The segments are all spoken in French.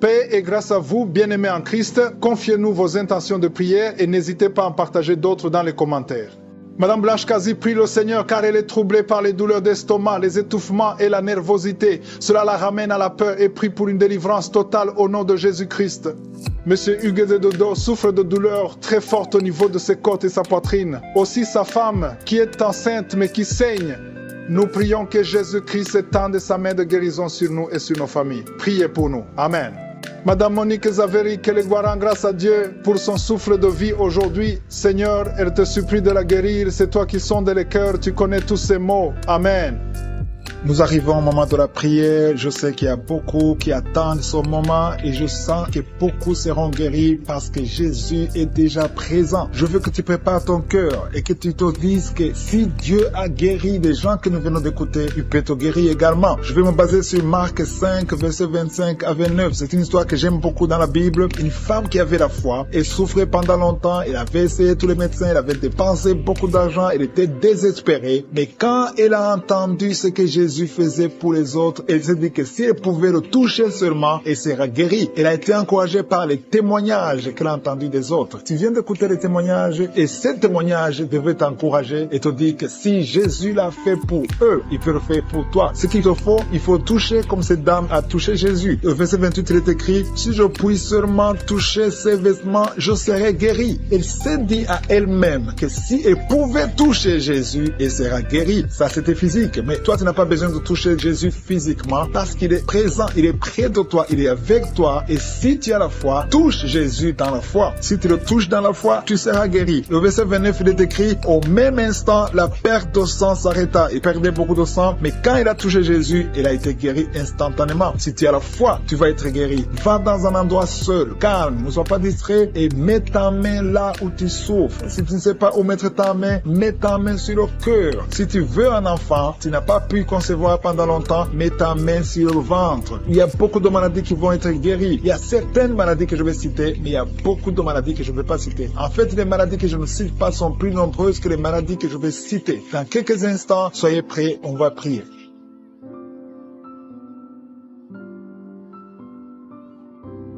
paix et grâce à vous, bien-aimés en Christ, confiez-nous vos intentions de prière et n'hésitez pas à en partager d'autres dans les commentaires. Madame Blanche Kazi prie le Seigneur car elle est troublée par les douleurs d'estomac, les étouffements et la nervosité. Cela la ramène à la peur et prie pour une délivrance totale au nom de Jésus-Christ. Monsieur Hugues de Dodo souffre de douleurs très fortes au niveau de ses côtes et sa poitrine. Aussi sa femme qui est enceinte mais qui saigne. Nous prions que Jésus-Christ étende sa main de guérison sur nous et sur nos familles. Priez pour nous. Amen. Madame Monique Zaveri, que les gloires rend grâce à Dieu pour son souffle de vie aujourd'hui. Seigneur, elle te supplie de la guérir. C'est toi qui sondes les cœurs, tu connais tous ces mots. Amen. Nous arrivons au moment de la prière. Je sais qu'il y a beaucoup qui attendent ce moment et je sens que beaucoup seront guéris parce que Jésus est déjà présent. Je veux que tu prépares ton cœur et que tu te dises que si Dieu a guéri les gens que nous venons d'écouter, il peut te guérir également. Je vais me baser sur Marc 5, verset 25 à 29. C'est une histoire que j'aime beaucoup dans la Bible. Une femme qui avait la foi et souffrait pendant longtemps. Elle avait essayé tous les médecins, elle avait dépensé beaucoup d'argent, elle était désespérée. Mais quand elle a entendu ce que Jésus faisait pour les autres, elle s'est dit que si elle pouvait le toucher seulement, elle sera guérie. Elle a été encouragée par les témoignages qu'elle a entendus des autres. Tu viens d'écouter les témoignages et ces témoignages devraient t'encourager et te dire que si Jésus l'a fait pour eux, il peut le faire pour toi. Ce qu'il te faut, il faut toucher comme cette dame a touché Jésus. Au verset 28, il est écrit, si je puis seulement toucher ses vêtements, je serai guérie. Elle s'est dit à elle-même que si elle pouvait toucher Jésus, elle sera guérie. Ça, c'était physique. Mais toi, tu n'as pas besoin de toucher Jésus physiquement parce qu'il est présent, il est près de toi, il est avec toi et si tu as la foi, touche Jésus dans la foi. Si tu le touches dans la foi, tu seras guéri. Le verset 29, il est écrit, au même instant, la perte de sang s'arrêta. Il perdait beaucoup de sang, mais quand il a touché Jésus, il a été guéri instantanément. Si tu as la foi, tu vas être guéri. Va dans un endroit seul, calme, ne sois pas distrait et mets ta main là où tu souffres. Si tu ne sais pas où mettre ta main, mets ta main sur le cœur. Si tu veux un enfant, tu n'as pas pu concevoir pendant longtemps, mets ta main sur le ventre. Il y a beaucoup de maladies qui vont être guéries. Il y a certaines maladies que je vais citer, mais il y a beaucoup de maladies que je ne vais pas citer. En fait, les maladies que je ne cite pas sont plus nombreuses que les maladies que je vais citer. Dans quelques instants, soyez prêts, on va prier.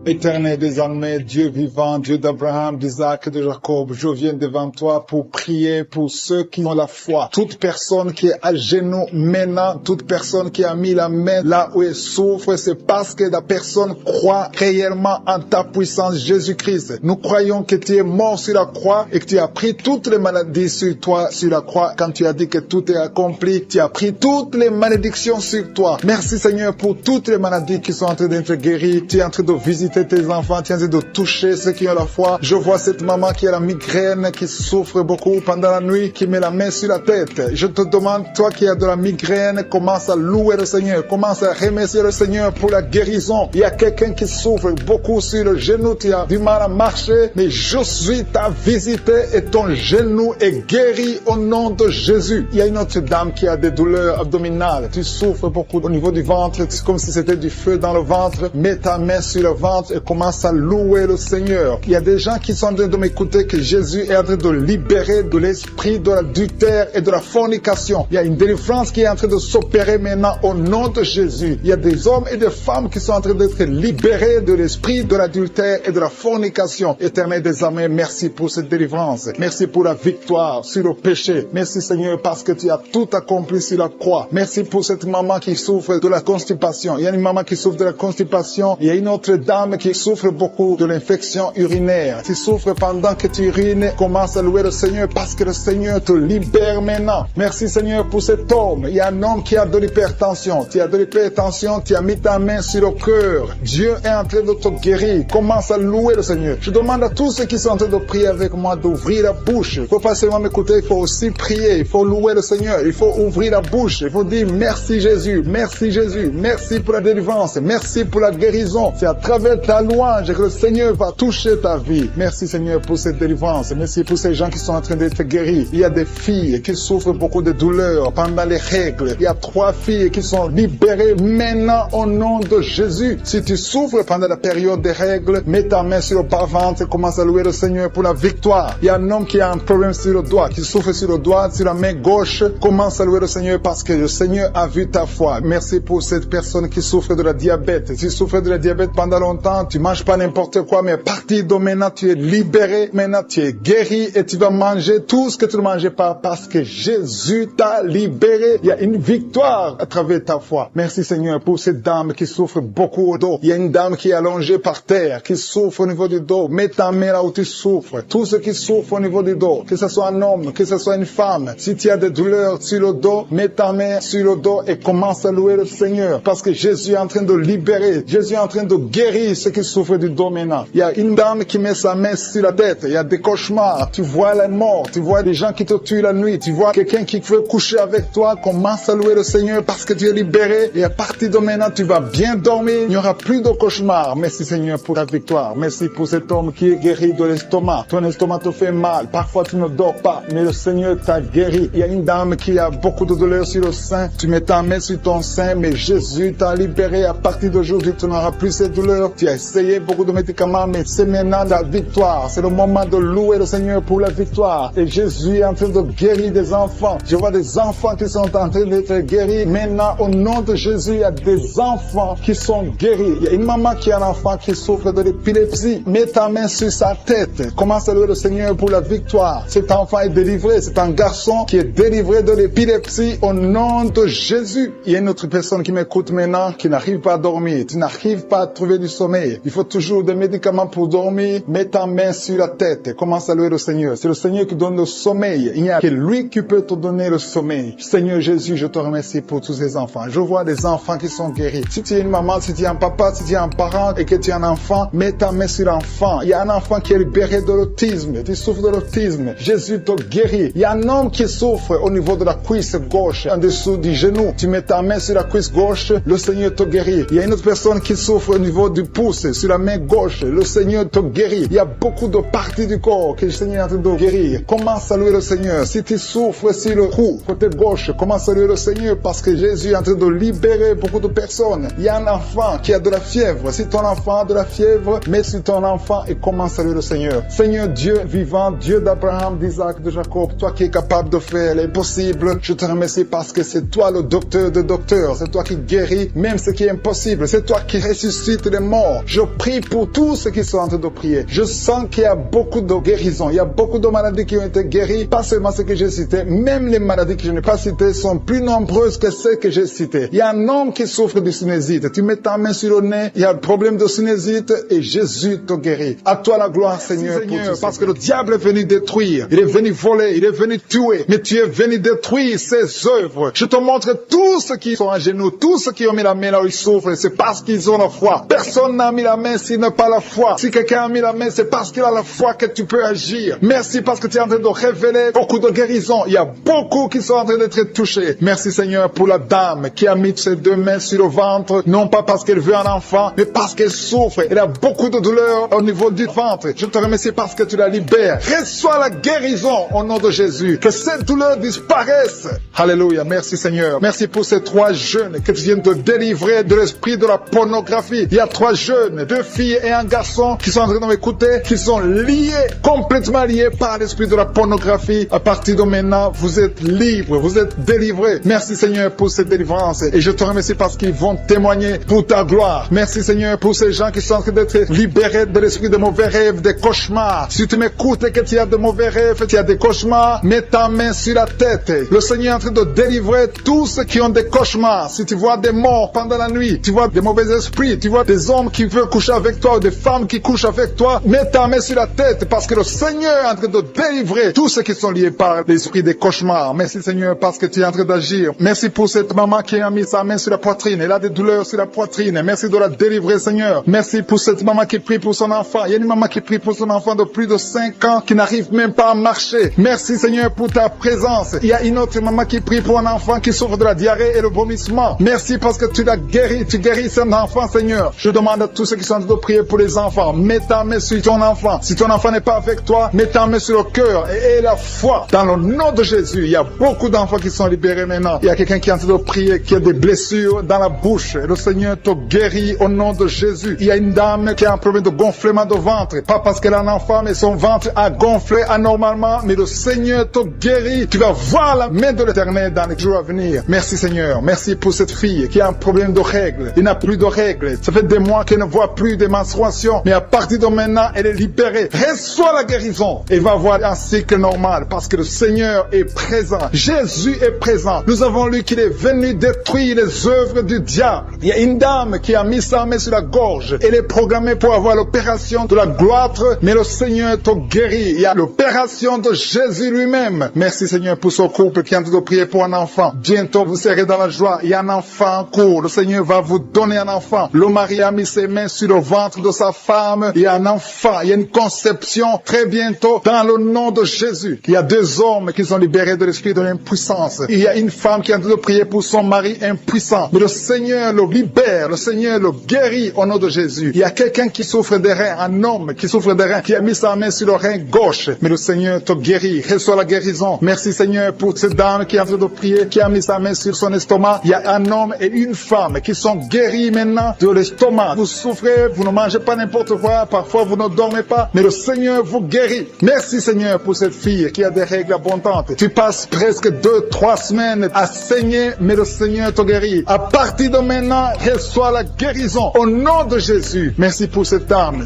Éternel désormais, Dieu vivant, Dieu d'Abraham, d'Isaac et de Jacob, je viens devant toi pour prier pour ceux qui ont la foi. Toute personne qui est à genoux maintenant, toute personne qui a mis la main là où elle souffre, c'est parce que la personne croit réellement en ta puissance, Jésus-Christ. Nous croyons que tu es mort sur la croix et que tu as pris toutes les maladies sur toi, sur la croix. Quand tu as dit que tout est accompli, tu as pris toutes les malédictions sur toi. Merci Seigneur pour toutes les maladies qui sont en train d'être guéries. Tu es en train de visiter tes enfants, tu es en train de toucher ceux qui ont la foi. Je vois cette maman qui a la migraine, qui souffre beaucoup pendant la nuit, qui met la main sur la tête. Je te demande, toi qui as de la migraine, commence à louer le Seigneur, commence à remercier le Seigneur pour la guérison. Il y a quelqu'un qui souffre beaucoup sur le genou, tu as du mal à marcher, mais je suis ta visité et ton genou est guéri au nom de Jésus. Il y a une autre dame qui a des douleurs abdominales, tu souffres beaucoup au niveau du ventre, c'est comme si c'était du feu dans le ventre. Mets ta main sur le ventre et commence à louer le Seigneur. Il y a des gens qui sont en train de m'écouter que Jésus est en train de libérer de l'esprit de l'adultère et de la fornication. Il y a une délivrance qui est en train de s'opérer maintenant au nom de Jésus. Il y a des hommes et des femmes qui sont en train d'être libérés de l'esprit de l'adultère et de la fornication. Éternel des armées, merci pour cette délivrance. Merci pour la victoire sur le péché. Merci Seigneur parce que tu as tout accompli sur la croix. Merci pour cette maman qui souffre de la constipation. Il y a une maman qui souffre de la constipation. Il y a une autre dame qui souffre beaucoup de l'infection urinaire. Tu souffres pendant que tu urines, commence à louer le Seigneur parce que le Seigneur te libère maintenant. Merci Seigneur pour cet homme. Il y a un homme qui a de l'hypertension. Tu as de l'hypertension, tu as mis ta main sur le cœur. Dieu est en train de te guérir. Commence à louer le Seigneur. Je demande à tous ceux qui sont en train de prier avec moi d'ouvrir la bouche. Il ne faut pas seulement m'écouter, il faut aussi prier. Il faut louer le Seigneur. Il faut ouvrir la bouche. Il faut dire merci Jésus, merci Jésus, merci pour la délivrance, merci pour la guérison. C'est à travers ta louange que le Seigneur va toucher ta vie. Merci Seigneur pour cette délivrance. Merci pour ces gens qui sont en train d'être guéris. Il y a des filles qui souffrent beaucoup de douleurs pendant les règles. Il y a 3 filles qui sont libérées maintenant au nom de Jésus. Si tu souffres pendant la période des règles, mets ta main sur le bas-ventre et commence à louer le Seigneur pour la victoire. Il y a un homme qui a un problème sur le doigt, qui souffre sur le doigt, sur la main gauche. Commence à louer le Seigneur parce que le Seigneur a vu ta foi. Merci pour cette personne qui souffre de la diabète. Si tu souffres de la diabète pendant longtemps, temps, tu manges pas n'importe quoi, mais à partir de maintenant, tu es libéré, maintenant tu es guéri et tu vas manger tout ce que tu ne mangeais pas parce que Jésus t'a libéré. Il y a une victoire à travers ta foi. Merci Seigneur pour cette dame qui souffre beaucoup au dos. Il y a une dame qui est allongée par terre, qui souffre au niveau du dos. Mets ta main là où tu souffres. Tous ceux qui souffrent au niveau du dos, que ce soit un homme, que ce soit une femme, si tu as des douleurs sur le dos, mets ta main sur le dos et commence à louer le Seigneur parce que Jésus est en train de libérer. Jésus est en train de guérir ceux qui souffrent du dos maintenant. Il y a une dame qui met sa main sur la tête. Il y a des cauchemars. Tu vois la mort. Tu vois des gens qui te tuent la nuit. Tu vois quelqu'un qui veut coucher avec toi. Commence à louer le Seigneur parce que tu es libéré. Et à partir de maintenant, tu vas bien dormir. Il n'y aura plus de cauchemars. Merci Seigneur pour ta victoire. Merci pour cet homme qui est guéri de l'estomac. Ton estomac te fait mal. Parfois, tu ne dors pas. Mais le Seigneur t'a guéri. Il y a une dame qui a beaucoup de douleurs sur le sein. Tu mets ta main sur ton sein. Mais Jésus t'a libéré. À partir d'aujourd'hui, tu n'auras plus cette douleur. Tu as essayé beaucoup de médicaments, mais c'est maintenant la victoire. C'est le moment de louer le Seigneur pour la victoire. Et Jésus est en train de guérir des enfants. Je vois des enfants qui sont en train d'être guéris. Maintenant, au nom de Jésus, il y a des enfants qui sont guéris. Il y a une maman qui a un enfant qui souffre de l'épilepsie. Mets ta main sur sa tête. Commence à louer le Seigneur pour la victoire. Cet enfant est délivré. C'est un garçon qui est délivré de l'épilepsie au nom de Jésus. Il y a une autre personne qui m'écoute maintenant qui n'arrive pas à dormir. Tu n'arrives pas à trouver du sommeil. Il faut toujours des médicaments pour dormir. Mets ta main sur la tête et commence à louer le Seigneur. C'est le Seigneur qui donne le sommeil. Il n'y a que lui qui peut te donner le sommeil. Seigneur Jésus, je te remercie pour tous ces enfants. Je vois des enfants qui sont guéris. Si tu es une maman, si tu es un papa, si tu es un parent et que tu es un enfant, mets ta main sur l'enfant. Il y a un enfant qui est libéré de l'autisme. Tu souffres de l'autisme. Jésus te guérit. Il y a un homme qui souffre au niveau de la cuisse gauche, en dessous du genou. Tu mets ta main sur la cuisse gauche, le Seigneur te guérit. Il y a une autre personne qui souffre au niveau du pouce, sur la main gauche, le Seigneur te guérit. Il y a beaucoup de parties du corps que le Seigneur est en train de guérir. Commence à louer le Seigneur. Si tu souffres sur le cou, côté gauche, commence à louer le Seigneur parce que Jésus est en train de libérer beaucoup de personnes. Il y a un enfant qui a de la fièvre. Si ton enfant a de la fièvre, mets sur ton enfant et commence à louer le Seigneur. Seigneur Dieu vivant, Dieu d'Abraham, d'Isaac, de Jacob, toi qui es capable de faire l'impossible, je te remercie parce que c'est toi le docteur de docteurs. C'est toi qui guéris même ce qui est impossible. C'est toi qui ressuscites les morts. Je prie pour tous ceux qui sont en train de prier. Je sens qu'il y a beaucoup de guérisons. Il y a beaucoup de maladies qui ont été guéries. Pas seulement ceux que j'ai cités. Même les maladies que je n'ai pas citées sont plus nombreuses que celles que j'ai citées. Il y a un homme qui souffre de sinusite. Tu mets ta main sur le nez. Il y a un problème de sinusite et Jésus te guérit. À toi la gloire, Seigneur, parce que le diable est venu détruire. Il est venu voler. Il est venu tuer. Mais tu es venu détruire ses œuvres. Je te montre tous ceux qui sont à genoux, tous ceux qui ont mis la main là où ils souffrent. C'est parce qu'ils ont la foi. Personne n'a mis la main s'il n'a pas la foi. Si quelqu'un a mis la main, c'est parce qu'il a la foi que tu peux agir. Merci parce que tu es en train de révéler beaucoup de guérisons. Il y a beaucoup qui sont en train d'être touchés. Merci Seigneur pour la dame qui a mis ses deux mains sur le ventre, non pas parce qu'elle veut un enfant, mais parce qu'elle souffre. Elle a beaucoup de douleurs au niveau du ventre. Je te remercie parce que tu la libères. Reçois la guérison au nom de Jésus. Que cette douleur disparaisse. Alléluia. Merci Seigneur. Merci pour ces 3 jeunes que tu viens de délivrer de l'esprit de la pornographie. Il y a 3 jeunes, 2 filles et un garçon qui sont en train de m'écouter, qui sont liés, complètement liés par l'esprit de la pornographie. À partir de maintenant, vous êtes libres, vous êtes délivrés. Merci Seigneur pour cette délivrance. Et je te remercie parce qu'ils vont témoigner pour ta gloire. Merci Seigneur pour ces gens qui sont en train d'être libérés de l'esprit de mauvais rêves, des cauchemars. Si tu m'écoutes et que tu as de mauvais rêves, tu as des cauchemars, mets ta main sur la tête. Le Seigneur est en train de délivrer tous ceux qui ont des cauchemars. Si tu vois des morts pendant la nuit, tu vois des mauvais esprits, tu vois des hommes qui veulent coucher avec toi ou des femmes qui couchent avec toi, mets ta main sur la tête parce que le Seigneur est en train de délivrer tous ceux qui sont liés par l'esprit des cauchemars. Merci Seigneur parce que tu es en train d'agir. Merci pour cette maman qui a mis sa main sur la poitrine. Elle a des douleurs sur la poitrine. Merci de la délivrer Seigneur. Merci pour cette maman qui prie pour son enfant. Il y a une maman qui prie pour son enfant de plus de 5 ans qui n'arrive même pas à marcher. Merci Seigneur pour ta présence. Il y a une autre maman qui prie pour un enfant qui souffre de la diarrhée et le vomissement. Merci parce que tu l'as guéri. Tu guéris cet enfant Seigneur. Je demande à tous ceux qui sont en train de prier pour les enfants. Mets ta main sur ton enfant. Si ton enfant n'est pas avec toi, mets ta main sur le cœur et la foi. Dans le nom de Jésus, il y a beaucoup d'enfants qui sont libérés maintenant. Il y a quelqu'un qui est en train de prier, qui a des blessures dans la bouche. Le Seigneur te guérit au nom de Jésus. Il y a une dame qui a un problème de gonflement de ventre. Pas parce qu'elle a un enfant, mais son ventre a gonflé anormalement. Mais le Seigneur te guérit. Tu vas voir la main de l'Éternel dans les jours à venir. Merci Seigneur. Merci pour cette fille qui a un problème de règles. Il n'a plus de règles. Ça fait des mois que qu'elle ne voit plus de menstruation, mais à partir de maintenant, elle est libérée. Reçois la guérison et va avoir un cycle normal parce que le Seigneur est présent. Jésus est présent. Nous avons lu qu'il est venu détruire les œuvres du diable. Il y a une dame qui a mis sa main sur la gorge. Elle est programmée pour avoir l'opération de la gloire, mais le Seigneur te guérit. Il y a l'opération de Jésus lui-même. Merci Seigneur pour ce couple qui est en train de prier pour un enfant. Bientôt vous serez dans la joie. Il y a un enfant en cours. Le Seigneur va vous donner un enfant. Le mari a mis ses mains sur le ventre de sa femme. Il y a un enfant. Il y a une conception très bientôt dans le nom de Jésus. Il y a 2 hommes qui sont libérés de l'esprit de l'impuissance. Il y a une femme qui est en train de prier pour son mari impuissant. Mais le Seigneur le libère. Le Seigneur le guérit au nom de Jésus. Il y a quelqu'un qui souffre des reins. Un homme qui souffre des reins, qui a mis sa main sur le rein gauche. Mais le Seigneur te guérit. Reçois la guérison. Merci Seigneur pour cette dame qui est en train de prier, qui a mis sa main sur son estomac. Il y a un homme et une femme qui sont guéris maintenant de l'estomac. Vous souffrez, vous ne mangez pas n'importe quoi, parfois vous ne dormez pas, mais le Seigneur vous guérit. Merci Seigneur pour cette fille qui a des règles abondantes. Tu passes presque 2-3 semaines à saigner, mais le Seigneur te guérit. À partir de maintenant, reçois la guérison au nom de Jésus. Merci pour cette dame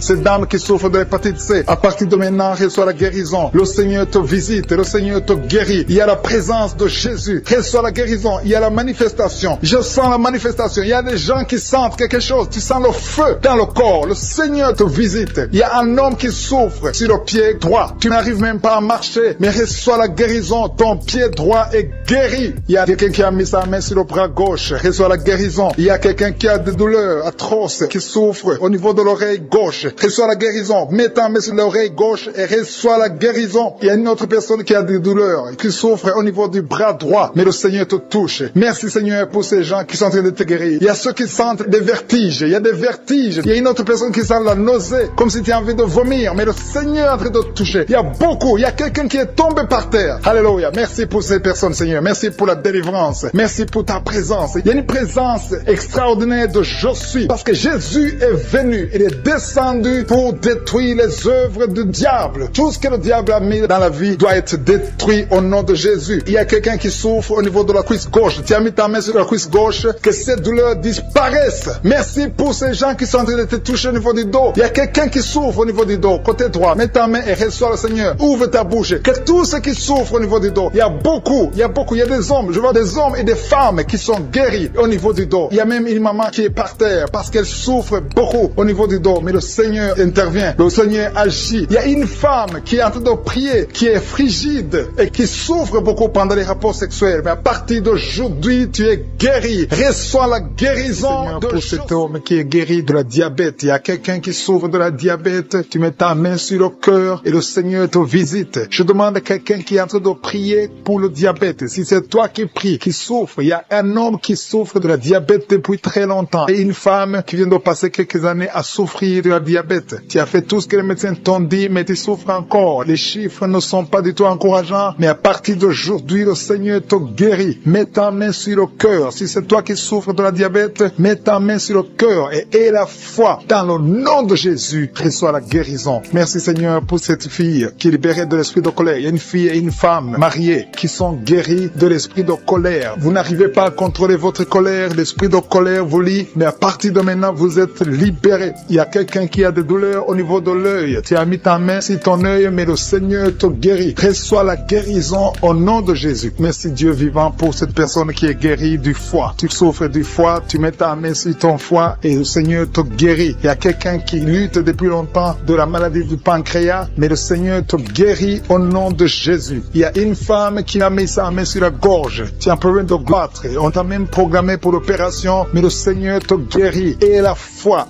qui souffre de l'hépatite C. À partir de maintenant, reçois la guérison. Le Seigneur te visite, le Seigneur te guérit. Il y a la présence de Jésus. Reçois la guérison. Il y a la manifestation. Je sens la manifestation. Il y a des gens qui sentent quelque chose. Tu sens le feu dans le corps. Le Seigneur te visite. Il y a un homme qui souffre sur le pied droit. Tu n'arrives même pas à marcher, mais reçois la guérison. Ton pied droit est guéri. Il y a quelqu'un qui a mis sa main sur le bras gauche. Reçois la guérison. Il y a quelqu'un qui a des douleurs atroces, qui souffre au niveau de l'oreille gauche. Reçois la guérison. Mets ta main sur l'oreille gauche et reçois la guérison. Il y a une autre personne qui a des douleurs, qui souffre au niveau du bras droit, mais le Seigneur te touche. Merci Seigneur pour ces gens qui sont en train de te guérir. Il y a ceux qui sentent des vertiges. Il y a des vertiges. Il y a une autre personne qui sent la nausée, comme si tu as envie de vomir, mais le Seigneur est en train de te toucher. Il y a beaucoup. Il y a quelqu'un qui est tombé par terre. Alléluia. Merci pour ces personnes, Seigneur. Merci pour la délivrance. Merci pour ta présence. Il y a une présence extraordinaire de je suis, parce que Jésus est venu. Il est descendu pour détruire les œuvres du diable. Tout ce que le diable a mis dans la vie doit être détruit au nom de Jésus. Il y a quelqu'un qui souffre au niveau de la cuisse gauche. Tu as mis ta main sur la cuisse gauche, que ces douleurs disparaissent. Merci pour ces gens qui sont en train de te toucher au niveau du dos. Il y a quelqu'un qui souffre au niveau du dos, côté droit. Mets ta main et reçois le Seigneur. Ouvre ta bouche. Que tous ceux qui souffrent au niveau du dos, il y a beaucoup. Il y a des hommes. Je vois des hommes et des femmes qui sont guéris au niveau du dos. Il y a même une maman qui est par terre parce qu'elle souffre beaucoup au niveau du dos. Mais le Seigneur intervient. Le Seigneur agit. Il y a une femme qui est en train de prier, qui est frigide et qui souffre beaucoup pendant les rapports sexuels. Mais à partir d'aujourd'hui, tu es guéri. Reçois la guérison. Seigneur, pour cet homme qui est guéri de la diabète. Il y a quelqu'un qui souffre de la diabète. Tu mets ta main sur le cœur et le Seigneur te visite. Je demande à quelqu'un qui est en train de prier pour le diabète. Si c'est toi qui pries, qui souffre, il y a un homme qui souffre de la diabète depuis très longtemps et une femme qui vient de passer quelques années à souffrir de la diabète. Tu as fait tout ce que les médecins t'ont dit, mais tu souffres encore. Les chiffres ne sont pas du tout encourageants, mais à partir d'aujourd'hui, le Seigneur te guérit. Mets ta main sur le cœur. Si c'est toi qui souffres de la diabète, mets ta main sur le cœur et aie la foi. Dans le nom de Jésus, reçois la guérison. Merci Seigneur pour cette fille qui est libérée de l'esprit de colère. Il y a une fille et une femme mariées qui sont guéries de l'esprit de colère. Vous n'arrivez pas à contrôler votre colère. L'esprit de colère vous lie, mais à partir de maintenant, vous êtes libérés. Il y a quelqu'un qui a des douleurs au niveau de l'œil. Tu as mis ta main sur ton œil, mais le Seigneur te guérit. Reçois la guérison au nom de Jésus. Merci Dieu vivant pour cette personne qui est guérie du foie. Tu souffres du foie, tu mets ta main sur ton foie et le Seigneur te guérit. Il y a quelqu'un qui lutte depuis longtemps de la maladie du pancréas, mais le Seigneur te guérit au nom de Jésus. Il y a une femme qui a mis sa main sur la gorge. Tu as un problème de goitre. On t'a même programmé pour l'opération, mais le Seigneur te guérit. Et la foi,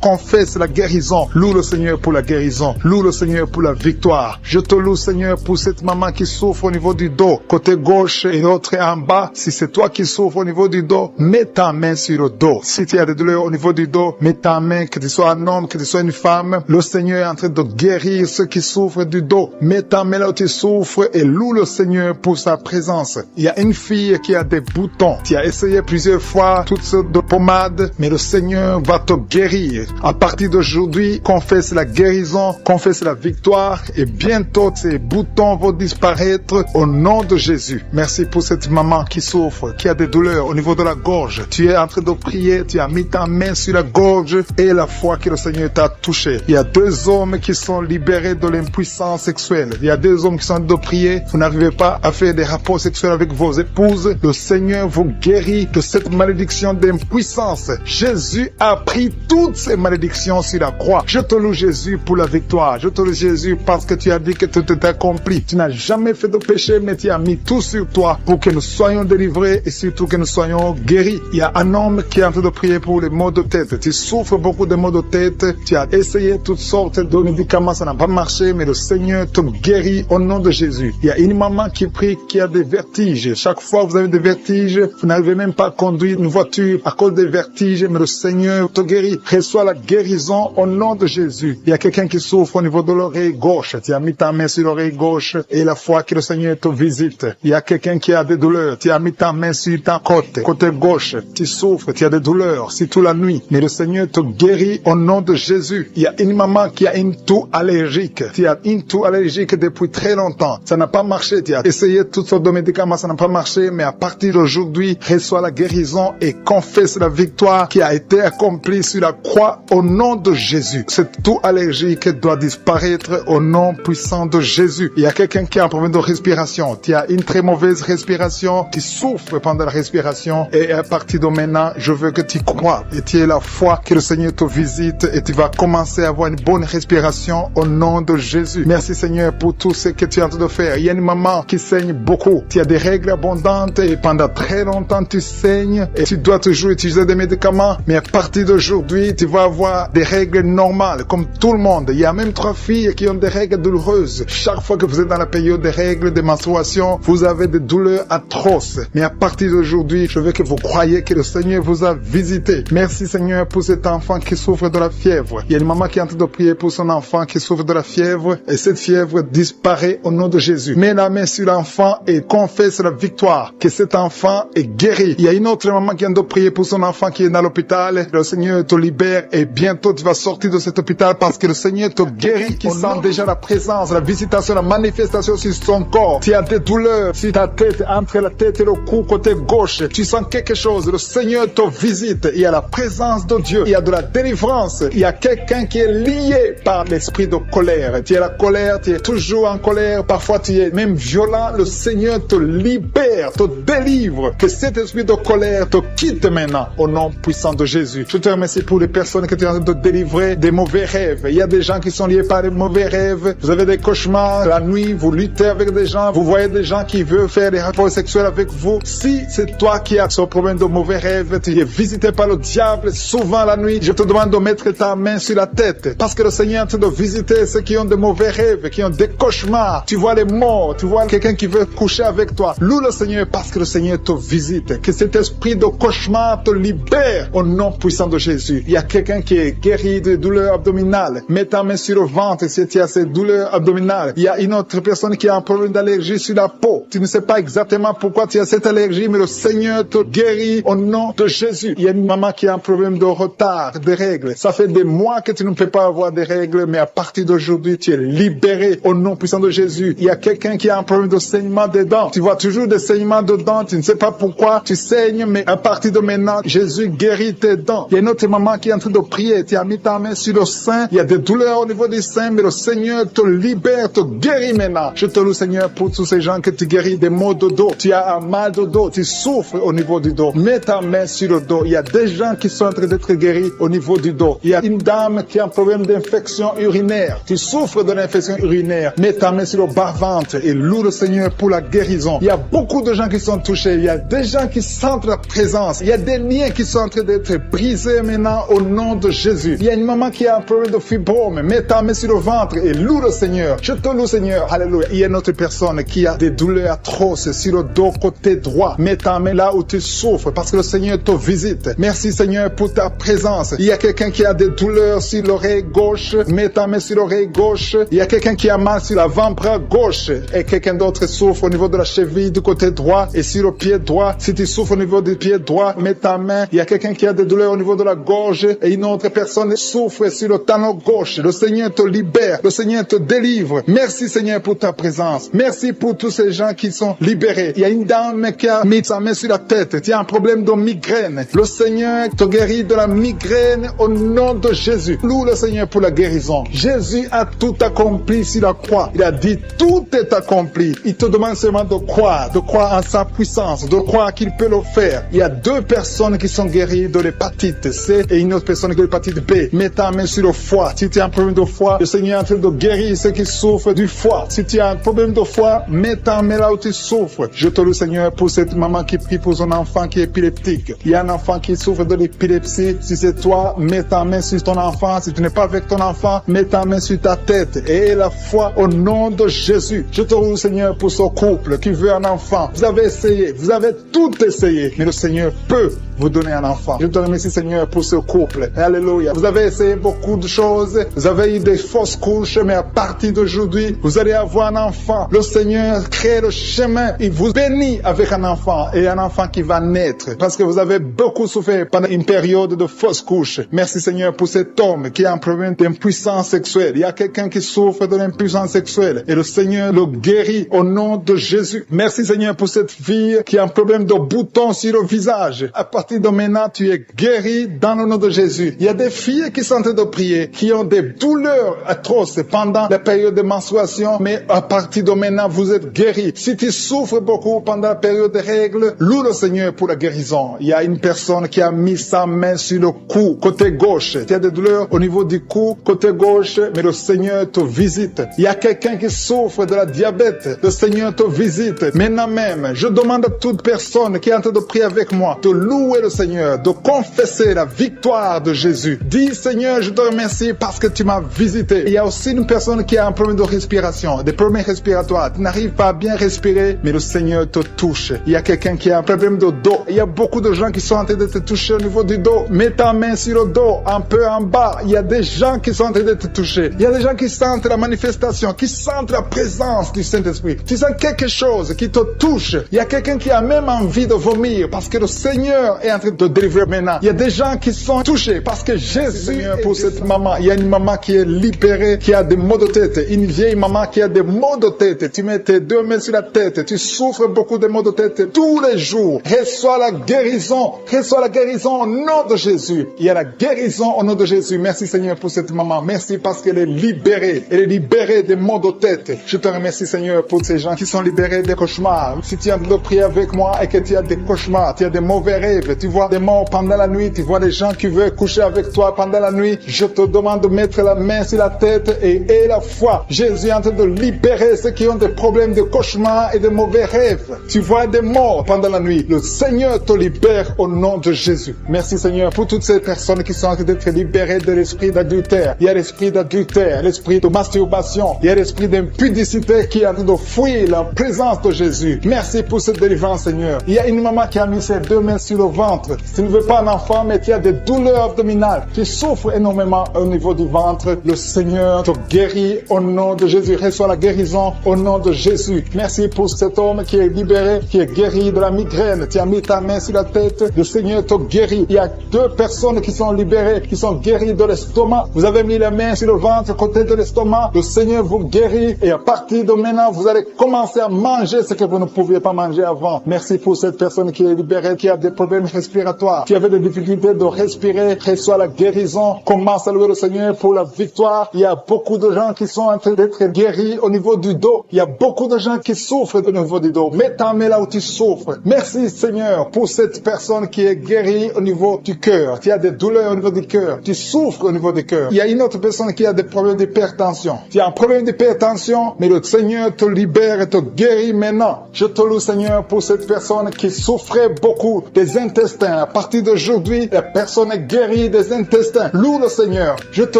confesse la guérison. Loue le Seigneur pour la guérison. Loue le Seigneur pour la victoire. Je te loue Seigneur pour cette maman qui souffre au niveau du dos, côté gauche et l'autre en bas. Si c'est toi qui souffres au niveau du dos, mets ta main sur le dos. Si tu as des douleurs au niveau du dos, mets ta main, que tu sois un homme, que tu sois une femme. Le Seigneur est en train de guérir ceux qui souffrent du dos. Mets ta main là où tu souffres et loue le Seigneur pour sa présence. Il y a une fille qui a des boutons. Tu as essayé plusieurs fois toutes sortes de pommades, mais le Seigneur va te guérir. À partir d'aujourd'hui, confesse la guérison, confesse la victoire et bientôt ces boutons vont disparaître au nom de Jésus. Merci pour cette maman qui souffre, qui a des douleurs au niveau de la gorge. Tu es en train de prier, tu as mis ta main sur sur la gorge et la foi que le Seigneur t'a touché. Il y a 2 hommes qui sont libérés de l'impuissance sexuelle. Il y a 2 hommes qui sont en train de prier. Vous n'arrivez pas à faire des rapports sexuels avec vos épouses. Le Seigneur vous guérit de cette malédiction d'impuissance. Jésus a pris toutes ces malédictions sur la croix. Je te loue Jésus pour la victoire. Je te loue Jésus parce que tu as dit que tout est accompli. Tu n'as jamais fait de péché, mais tu as mis tout sur toi pour que nous soyons délivrés et surtout que nous soyons guéris. Il y a un homme qui est en train de prier pour les maux de tête. Tu souffres beaucoup de maux de tête. Tu as essayé toutes sortes de médicaments, ça n'a pas marché, mais le Seigneur te guérit au nom de Jésus. Il y a une maman qui prie qui a des vertiges. Chaque fois que vous avez des vertiges, vous n'arrivez même pas à conduire une voiture à cause des vertiges, mais le Seigneur te guérit. Reçois la guérison au nom de Jésus. Il y a quelqu'un qui souffre au niveau de l'oreille gauche. Tu as mis ta main sur l'oreille gauche et la foi que le Seigneur te visite. Il y a quelqu'un qui a des douleurs. Tu as mis ta main sur ta côté gauche. Tu souffres, tu as des douleurs, c'est toute la nuit. Mais le Seigneur te guérit au nom de Jésus. Il y a une maman qui a une toux allergique. Tu as une toux allergique depuis très longtemps. Ça n'a pas marché. Tu as essayé toutes sortes de médicaments, ça n'a pas marché. Mais à partir d'aujourd'hui, reçois la guérison et confesse la victoire qui a été accomplie sur la croix au nom de Jésus. Cette toux allergique doit disparaître au nom puissant de Jésus. Il y a quelqu'un qui a un problème de respiration. Tu as une très mauvaise respiration. Tu souffres pendant la respiration. Et à partir de maintenant, je veux que tu crois et tu aies la foi que le Seigneur te visite et tu vas commencer à avoir une bonne respiration au nom de Jésus. Merci Seigneur pour tout ce que tu es en train de faire. Il y a une maman qui saigne beaucoup. Tu as des règles abondantes et pendant très longtemps tu saignes et tu dois toujours utiliser des médicaments. Mais à partir d'aujourd'hui, tu vas avoir des règles normales comme tout le monde. Il y a même 3 filles qui ont des règles douloureuses. Chaque fois que vous êtes dans la période des règles, de menstruation, vous avez des douleurs atroces. Mais à partir d'aujourd'hui, je veux que vous croyez que le Seigneur vous a visité. Merci Seigneur pour cet enfant qui souffre de la fièvre. Il y a une maman qui est en train de prier pour son enfant qui souffre de la fièvre et cette fièvre disparaît au nom de Jésus. Mets la main sur l'enfant et confesse la victoire, que cet enfant est guéri. Il y a une autre maman qui est en train de prier pour son enfant qui est dans l'hôpital. Le Seigneur te libère et bientôt tu vas sortir de cet hôpital parce que le Seigneur te guérit, qui sent déjà la présence, la visitation, la manifestation sur son corps. Tu as des douleurs sur ta tête, entre la tête et le cou, côté gauche. Tu sens quelque chose. Le Seigneur te visite. Il y a la présence de Dieu. Il y a de la délivrance. Il y a quelqu'un qui est lié par l'esprit de colère. Tu es la colère, tu es toujours en colère. Parfois tu es même violent. Le Seigneur te libère, te délivre. Que cet esprit de colère te quitte maintenant au nom puissant de Jésus. Je te remercie pour les personnes que tu es en train de délivrer des mauvais rêves. Il y a des gens qui sont liés par des mauvais rêves. Vous avez des cauchemars. La nuit, vous luttez avec des gens. Vous voyez des gens qui veulent faire des rapports sexuels avec vous. Si c'est toi qui as ce problème de mauvais rêves, tu es visité par le diable souvent la nuit, je te demande de mettre ta main sur la tête. Parce que le Seigneur est en train de visiter ceux qui ont de mauvais rêves, qui ont des cauchemars. Tu vois les morts, tu vois quelqu'un qui veut coucher avec toi. Loue le Seigneur parce que le Seigneur te visite. Que cet esprit de cauchemar te libère au nom puissant de Jésus. Il y a quelqu'un qui est guéri de douleurs abdominales. Mets ta main sur le ventre si tu as ces douleurs abdominales. Il y a une autre personne qui a un problème d'allergie sur la peau. Tu ne sais pas exactement pourquoi tu as cette allergie, mais le Seigneur te guérit au nom de Jésus. Il y a une maman qui a un problème de retard, de règles. Ça fait des mois que tu ne peux pas avoir des règles, mais à partir d'aujourd'hui, tu es libéré au nom puissant de Jésus. Il y a quelqu'un qui a un problème de saignement des dents. Tu vois toujours des saignements de dents, tu ne sais pas pourquoi tu saignes, mais à partir de maintenant, Jésus guérit tes dents. Il y a une autre maman qui est en train de prier. Tu as mis ta main sur le sein. Il y a des douleurs au niveau du sein, mais le Seigneur te libère, te guérit maintenant. Je te loue, Seigneur, pour tous ces gens que tu guéris des maux de dos. Tu as un mal de dos, tu souffres au niveau du dos. Mets ta main sur le dos. Il y a des gens qui sont en train d'être guéris au niveau du dos. Il y a une dame qui a un problème d'infection urinaire. Tu souffres de l'infection urinaire. Mets ta main sur le bas-ventre et loue le Seigneur pour la guérison. Il y a beaucoup de gens qui sont touchés. Il y a des gens qui sentent la présence. Il y a des liens qui sont en train d'être brisés maintenant au nom de Jésus. Il y a une maman qui a un problème de fibrome. Mets ta main sur le ventre et loue le Seigneur. Je te loue, Seigneur. Alléluia. Il y a une autre personne qui a des douleurs atroces sur le dos côté droit. Mets ta main là où tu souffres parce que le Seigneur te visite. Merci, Seigneur, pour ta présence. Il y a quelqu'un qui a des douleurs sur l'oreille gauche. Mets ta main sur l'oreille gauche. Il y a quelqu'un qui a mal sur l'avant-bras gauche. Et quelqu'un d'autre souffre au niveau de la cheville du côté droit et sur le pied droit. Si tu souffres au niveau du pied droit, mets ta main. Il y a quelqu'un qui a des douleurs au niveau de la gorge et une autre personne souffre sur le talon gauche. Le Seigneur te libère. Le Seigneur te délivre. Merci, Seigneur, pour ta présence. Merci pour tous ces gens qui sont libérés. Il y a une dame qui a mis sa main sur la tête. Tu as un problème de migraine. Le Seigneur te guérit guéri de la migraine au nom de Jésus. Loue le Seigneur pour la guérison. Jésus a tout accompli sur la croix. Il a dit tout est accompli. Il te demande seulement de croire en sa puissance, de croire qu'il peut le faire. Il y a 2 personnes qui sont guéries de l'hépatite C et une autre personne qui a l'hépatite B. Mets ta main sur le foie. Si tu as un problème de foie, le Seigneur est en train de guérir ceux qui souffrent du foie. Si tu as un problème de foie, mets ta main là où tu souffres. Je te loue, Seigneur, pour cette maman qui prie pour son enfant qui est épileptique. Il y a un enfant qui souffre de l'épilepsie. Si c'est toi, mets ta main sur ton enfant. Si tu n'es pas avec ton enfant, mets ta main sur ta tête et la foi au nom de Jésus. Je te loue, Seigneur, pour ce couple qui veut un enfant. Vous avez essayé, vous avez tout essayé, mais le Seigneur peut vous donner un enfant. Je te remercie, Seigneur, pour ce couple. Alléluia. Vous avez essayé beaucoup de choses. Vous avez eu des fausses couches, mais à partir d'aujourd'hui, vous allez avoir un enfant. Le Seigneur crée le chemin. Il vous bénit avec un enfant et un enfant qui va naître. Parce que vous avez beaucoup souffert pendant une période de fausses couches. Merci, Seigneur, pour cet homme qui a un problème d'impuissance sexuelle. Il y a quelqu'un qui souffre de l'impuissance sexuelle et le Seigneur le guérit au nom de Jésus. Merci, Seigneur, pour cette fille qui a un problème de boutons sur le visage. À partir de maintenant, tu es guéri dans le nom de Jésus. Il y a des filles qui sont en train de prier, qui ont des douleurs atroces pendant la période de menstruation, mais à partir de maintenant, vous êtes guéri. Si tu souffres beaucoup pendant la période des règles, loue le Seigneur pour la guérison. Il y a une personne qui a mis sa main sur le cou, côté gauche. Tu as des douleurs au niveau du cou, côté gauche, mais le Seigneur te visite. Il y a quelqu'un qui souffre de la diabète. Le Seigneur te visite. Maintenant même, je demande à toute personne qui est en train de prier avec moi de louer le Seigneur, de confesser la victoire de Jésus. Dis, Seigneur, je te remercie parce que tu m'as visité. Il y a aussi une personne qui a un problème de respiration, des problèmes respiratoires. Tu n'arrives pas à bien respirer, mais le Seigneur te touche. Il y a quelqu'un qui a un problème de dos. Il y a beaucoup de gens qui sont en train de te toucher au niveau du dos. Mets ta main sur le dos, un peu en bas. Il y a des gens qui sont en train de te toucher. Il y a des gens qui sentent la manifestation, qui sentent la présence du Saint-Esprit. Tu sens quelque chose qui te touche. Il y a quelqu'un qui a même envie de vomir parce que le Seigneur est en train de te délivrer maintenant. Il y a des gens qui sont touchés parce que Jésus est pour cette maman. Il y a une maman qui est libérée, qui a des maux de tête. Une vieille maman qui a des maux de tête. Tu mets tes 2 mains sur la tête. Tu souffres beaucoup de maux de tête tous les jours. Reçois la guérison. Reçois la guérison au nom de Jésus. Il y a la guérison au nom de Jésus. Merci, Seigneur, pour cette maman. Merci parce qu'elle est libérée. Elle est libérée des maux de tête. Je te remercie, Seigneur, pour ces gens qui sont libérés des cauchemars. Si tu as de prier avec moi et que tu as des cauchemars, tu as des mauvais rêves, tu vois des morts pendant la nuit, tu vois des gens qui veulent coucher avec toi pendant la nuit, je te demande de mettre la main sur la tête et la foi. Jésus est en train de libérer ceux qui ont des problèmes de cauchemars et de mauvais rêves. Tu vois des morts pendant la nuit. Le Seigneur te libère au nom de Jésus. Merci, Seigneur, pour toutes ces personnes qui sont en train d'être libérées de l'esprit d'adultère. Il y a l'esprit d'adultère, l'esprit de masturbation, il y a l'esprit d'impudicité qui est en train de fuir la présence de Jésus. Merci pour cette délivrance, Seigneur. Il y a une maman qui a mis ses 2 mains sur le ventre. Tu ne veux pas un enfant, mais tu as des douleurs abdominales. Tu souffres énormément au niveau du ventre. Le Seigneur te guérit au nom de Jésus. Reçois la guérison au nom de Jésus. Merci pour cet homme qui est libéré, qui est guéri de la migraine. Tu as mis ta main sur la tête. Le Seigneur te guérit. Il y a 2 personnes qui sont libérées, qui sont guéries de l'estomac. Vous avez mis la main sur le ventre, côté de l'estomac. Le Seigneur vous guérit. Et à partir de maintenant, vous allez commencer à manger ce que vous ne pouviez pas manger avant. Merci pour cette personne qui est libérée, qui a des problèmes respiratoires, qui avait des difficultés de respirer. Reçois la guérison. Commence à louer le Seigneur pour la victoire. Il y a beaucoup de gens qui sont en train d'être guéris au niveau du dos. Il y a beaucoup de gens qui souffrent au niveau du dos. Mets ta main là où tu souffres. Merci, Seigneur, pour cette personne qui est guérie au niveau du cœur. Tu as des douleurs au niveau du cœur. Tu souffres au niveau du cœur. Il y a une autre personne qui a des problèmes d'hypertension. Tu as un problème d'hypertension, mais le Seigneur te libère et te guérit maintenant. Je te loue, Seigneur, pour cette personne qui souffrait beaucoup des intestins. À partir d'aujourd'hui, la personne est guérie des intestins. Loue le Seigneur. Je te